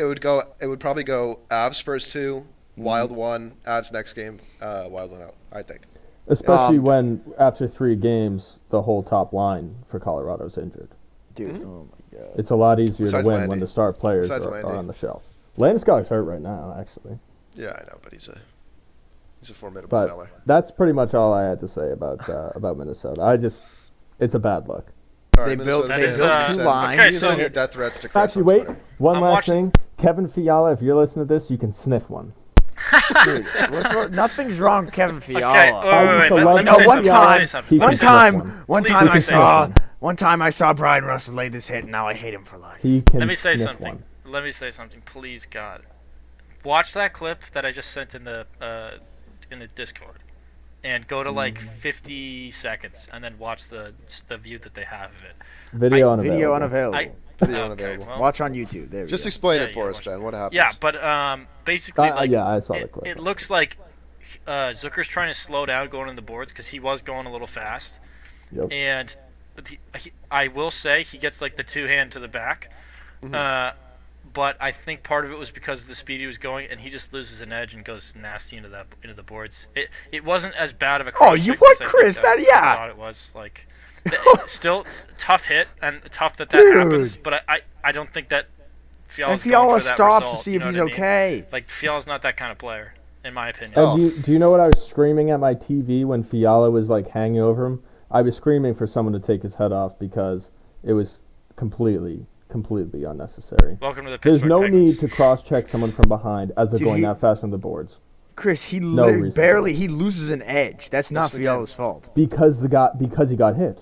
It would probably go Avs first two, Wild one, Avs next game, Wild one out. I think. Especially when, after 3 games, the whole top line for Colorado's injured. dude. Mhm. Oh my god. It's a lot easier Besides to win Landy. when the star players Besides are Landy. on the shelf. Landeskog's hurt right now, actually. Yeah, I know, but he's a formidable But fella. that's pretty much all I had to say about Minnesota. It's a bad look. All right, They built- they Minnesota, built you two said- lines. Okay, you so- send your death threats to Chris Actually, on wait. Twitter. One I'm last watching- thing. Kevin Fiala, if you're listening to this, you can sniff one. Dude, nothing's wrong with Kevin Fiala. Okay, I used to let love me No, say one something. time- Let me say something. he Let me can say sniff something. one. Please let me say something. One time I saw Brian Russell lay this hit, and now I hate him for life. He can Let me say sniff something. one. Let me say something, please, God. Watch that clip that I just sent in the Discord, and go to like 50 seconds, and then watch the view that they have of it. Video Video unavailable. unavailable. Video Okay, unavailable. well, Watch on YouTube. There we Just go. explain Yeah, it for yeah, us, watch Ben. What happens? yeah, but basically, like, Yeah, I saw the clip. it looks like Zucker's trying to slow down going on the boards because he was going a little fast, Yep. and I will say he gets like the 2-hand to the back. But I think part of it was because of the speed he was going, and he just loses an edge and goes nasty into the boards. It wasn't as bad of a cross you check what, as I think Chris? that Yeah. I thought it was. Like, still tough hit and tough that Dude. happens. But I don't think that Fiala's And going Fiala for that stops result, to see you if know he's what I mean? okay. Like, Fiala's not that kind of player, in my opinion. Oh. And do you know what I was screaming at my TV when Fiala was like hanging over him? I was screaming for someone to take his head off because it was completely unnecessary. Welcome to the There's Pittsburgh no Penguins. need to cross-check someone from behind as they're Dude, going he- that fast on the boards Chris, he No reason. barely he loses an edge. That's not the Fiala's fault. because he got hit.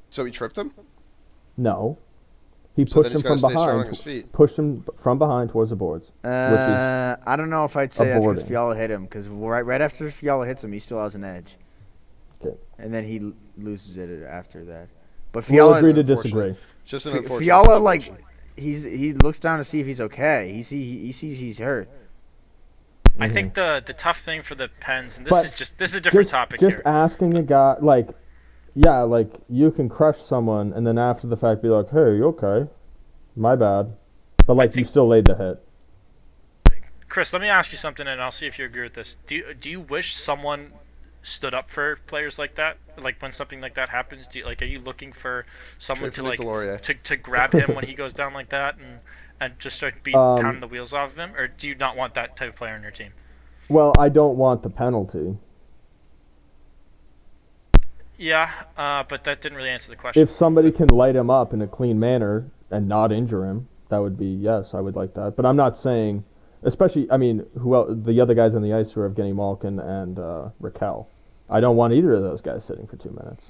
So he tripped him. No, he So pushed then he's him got to from stay strong on behind. his feet. Pushed him from behind towards the boards. I don't know if I'd say that's because aborting. Fiala hit him. Because right after Fiala hits him, he still has an edge. Okay. And then he loses it after that. But We'll Fiala, agree to disagree. Just an unfortunate Fiala situation. he looks down to see if he's okay. He sees he's hurt. I think the tough thing for the Pens, and But this is a different topic just here. asking a guy like you can crush someone and then after the fact be like, hey, you okay? My bad. But like you think- still laid the hit. Chris, let me ask you something, and I'll see if you agree with this. Do you wish someone stood up for players like that? Like when something like that happens, are you looking for someone to Philippe Laurier. to grab him when he goes down like that and just start pounding the wheels off of him, or do you not want that type of player on your team? Well, I don't want the penalty. Yeah, but that didn't really answer the question. If somebody can light him up in a clean manner and not injure him, that would be, yes, I would like that. But I'm not saying, especially, I mean, who else, the other guys on the ice who are Evgeny Malkin and Raquel. I don't want either of those guys sitting for 2 minutes.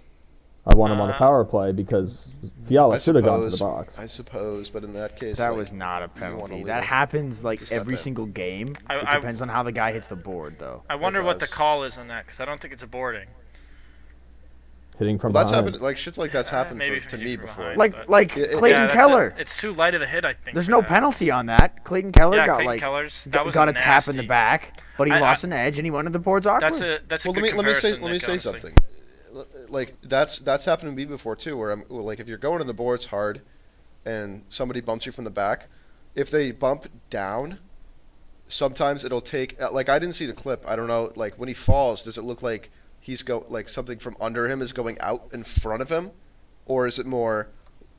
I want them on a power play because Fiala should have gone to the box. I suppose, but in that case, That like, was not a you wanna penalty. leave That it. happens like It's every not that. single game. It I- depends on how the guy hits the board, though. I wonder what the does. call is on that because I don't think it's a boarding. Hitting from Well, that's behind. happened. Like shit, like that's happened maybe to from me from before. behind. Like but- Clayton that's Keller. it's too light of a hit, I think. There's for no that. penalty on that. Clayton Keller Yeah, got Clayton like Keller's, that was got a tap in the nasty. back, but he I- lost an edge and he went to the boards awkward. That's a Well, good let me say comparison, Nick, honestly. something. Like that's happened to me before too. Where I'm like, if you're going to the boards hard, and somebody bumps you from the back, if they bump down, sometimes it'll take. Like I didn't see the clip. I don't know. Like when he falls, does it look like like something from under him is going out in front of him, or is it more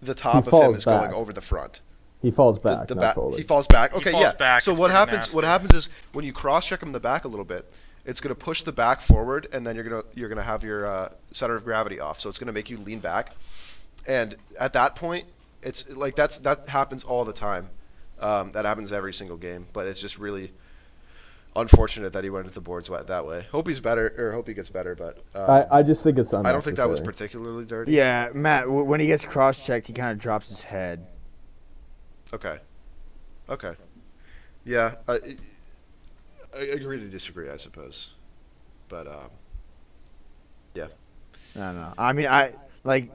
the top of him falls is back. going over the front? He falls back, The not back. forward. He falls back. He Okay, falls yeah. back, So it's what pretty happens? nasty. What happens is when you cross check him in the back a little bit, it's gonna push the back forward, and then you're gonna have your center of gravity off. So it's gonna make you lean back, and at that point, it's like that happens all the time. That happens every single game, but it's just really unfortunate that he went to the boards that way. Hope he's better, or hope he gets better, but I just think it's unnecessary. I don't think that was particularly dirty. Yeah, Matt. When he gets cross-checked, he kind of drops his head. Okay. Yeah, I agree to disagree, I suppose. But yeah. I don't know. I mean,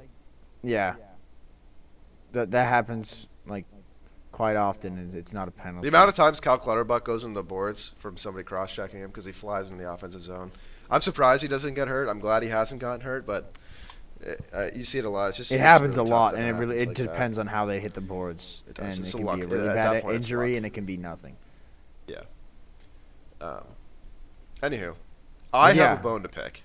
yeah. That happens like quite often. And it's not a penalty. The amount of times Cal Clutterbuck goes in the boards from somebody cross-checking him because he flies in the offensive zone. I'm surprised he doesn't get hurt. I'm glad he hasn't gotten hurt, but you see it a lot. It's It happens a really lot, tough and that it really happens it like that. depends on how they hit the boards. It does. And It's it a can luck. be a really At that bad point, it's injury, luck. and it can be nothing. Anywho, I Yeah. have a bone to pick.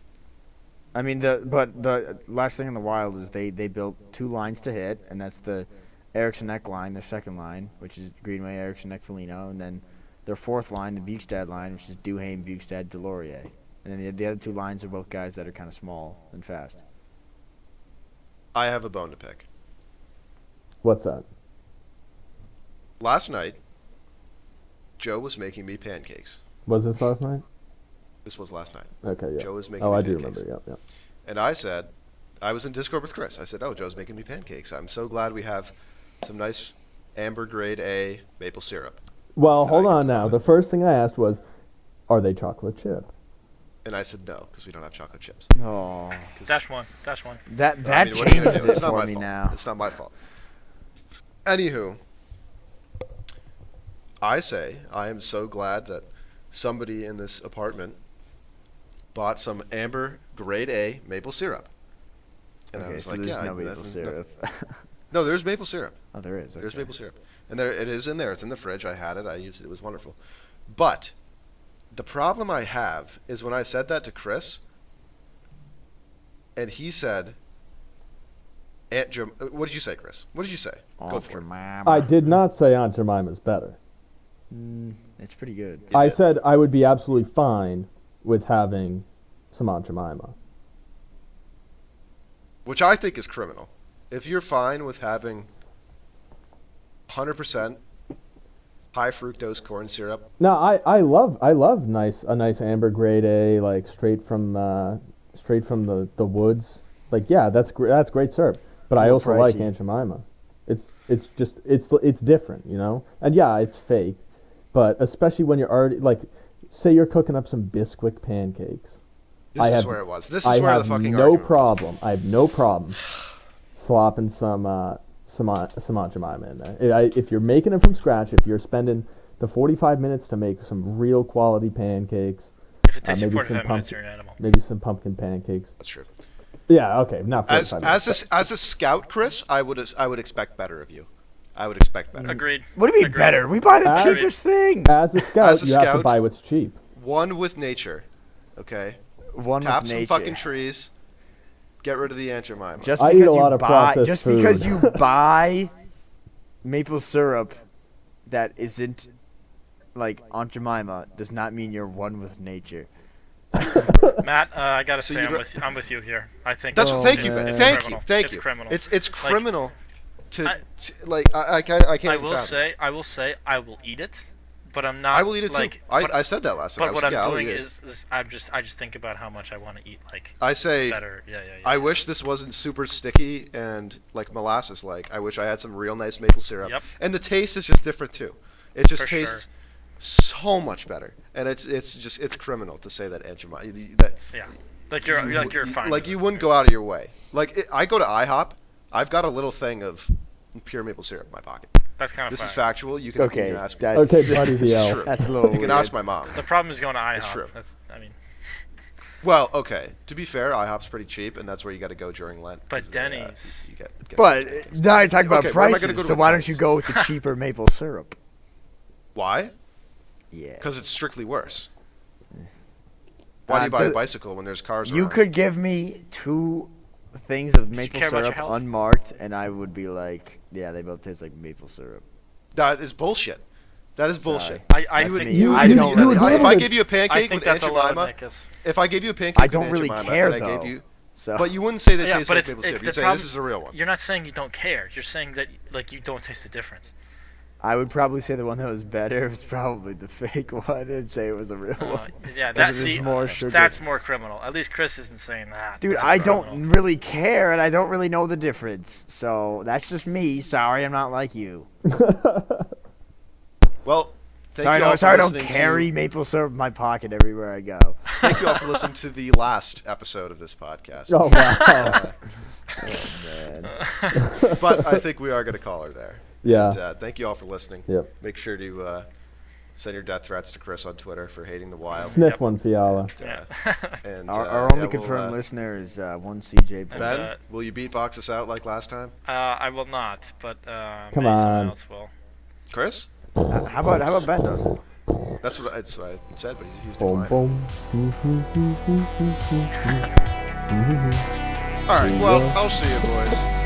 I mean, the last thing in the Wild is they built two lines to hit, and that's the Eriksson Ek line, their second line, which is Greenway, Eriksson, Ek, Foligno, and then their fourth line, the Bukestad line, which is Duhaime, Bukestad, Delorier. And then the other two lines are both guys that are kind of small and fast. I have a bone to pick. What's that? Last night, Joe was making me pancakes. Was this last night? This was last night. Okay, yeah. Joe was making Oh, me I do pancakes. remember. Yep. And I said, I was in Discord with Chris. I said, "Oh, Joe's making me pancakes. I'm so glad we have some nice amber grade A maple syrup." Well, that hold I can on put now. on The it. first thing I asked was, are they chocolate chip? And I said no, because we don't have chocolate chips. Oh, 'Cause- That's one. That's one. that I mean, what are you gonna changes do? it It's not for my me fault. now. It's not my fault. Anywho, I say I am so glad that somebody in this apartment bought some amber grade A maple syrup. And I Okay, was so like, there's yeah, no maple syrup. No, there's maple syrup. Oh, there is. There's okay. maple syrup. And there it is in there. It's in the fridge. I had it. I used it. It was wonderful. But the problem I have is when I said that to Chris, and he said, Aunt Jim, what did you say, Chris? What did you say? Go Aunt for it. Jemima. I did not say Aunt Jemima's better. It's pretty good. You I did. said I would be absolutely fine with having some Aunt Jemima. Which I think is criminal. If you're fine with having 100% high fructose corn syrup, No, I love a nice amber grade A, like straight from the woods. Like, yeah, that's great syrup. But I little also like pricey. Aunt Jemima. It's different, you know. And yeah, it's fake, but especially when you're already like, say you're cooking up some Bisquick pancakes. this is where it was. This is I where have the fucking no argument was. problem. I have no problem slopping some Aunt Jemima in there. If you're making it from scratch, if you're spending the 45 minutes to make some real quality pancakes, If it takes you maybe 45 some minutes, you're an animal. maybe some pumpkin pancakes. That's true. Yeah, okay, not As 45 minutes. as a scout, Chris, I would expect better of you. I would expect better. Agreed. What do you mean Agreed. better? We buy the Agreed. cheapest thing. As a scout, As a you have to scout- buy what's cheap. One with nature, okay? One Tap with some nature. fucking trees. Get rid of the Aunt Jemima. Just I eat because a you lot of buy, processed just food. because you buy maple syrup that isn't like Aunt Jemima does not mean you're one with nature. Matt, I gotta So say, you'd I'm with you here. I think That's Oh, thank it's, you, man. it's thank you, criminal. thank It's you. criminal. It's criminal to, I- like I can't I even will fathom. say I will eat it, but I'm not. I will eat it like, too. But, I said that last time. I but was what like, yeah, I'm I'll doing eat it. is I just think about how much I want to eat like I say better. Yeah. I wish this wasn't super sticky and like molasses like. I wish I had some real nice maple syrup. Yep. And the taste is just different too. It just For sure. tastes so much better. And it's criminal to say that Aunt Jemima that Yeah. Like you're fine. like with you it. wouldn't go out of your way. Like I go to IHOP, I've got a little thing of pure maple syrup in my pocket. That's kind of This fine. is factual. You can Okay, ask me. that's Okay, buddy, It's DL. true. that's a little You can weird. ask my mom. The problem is going to It's IHOP. true. I mean, Well, okay. To be fair, IHOP's pretty cheap, and that's where you got to go during Lent. But 'cause Denny's- you get But now I talk about Okay, where am I gonna prices, go to so a why don't you Denny's? go with the cheaper maple syrup? Why? Yeah. Because it's strictly worse. Why do you buy a bicycle when there's cars You around? could give me 2 things of maple care about your syrup health? unmarked, and I would be like, yeah, they both taste like maple syrup. That is bullshit. That is bullshit. Sorry. I That's would. me. you- I you- don't you really. would If never- I gave you a I pancake think with that's Aunt a lot, Jemima, Nicholas. if I gave you a pancake I don't with really Aunt Jemima care, and I gave though. you, So but you wouldn't say that Yeah, tastes but like it's maple syrup. the You'd say problem. this is a real one. You're not saying you don't care. You're saying that like you don't taste the difference. I would probably say the one that was better was probably the fake one, and say it was the real one. Yeah, Because that's it was more sugar. That's more criminal. At least Chris isn't saying that. Dude, That's I criminal. don't really care, and I don't really know the difference. So that's just me. Sorry, I'm not like you. Well, thank Sorry, you all no, for sorry, I don't listening carry to, maple syrup in my pocket everywhere I go. Thank you all for listening to the last episode of this podcast. Oh wow. Oh, man. But I think we are going to call her there. Yeah. And, thank you all for listening. Yep. Make sure to send your death threats to Chris on Twitter for hating the wild. Sniff one, Fiala. Yeah. And Our only yeah, confirmed we'll, listener is one CJ. Ball. Ben, will you beatbox us out like last time? I will not, but Come maybe someone on. else will. Chris? How about Ben does it? That's what I said, but he's doing Boom, fine. boom. All right, well, I'll see you, boys.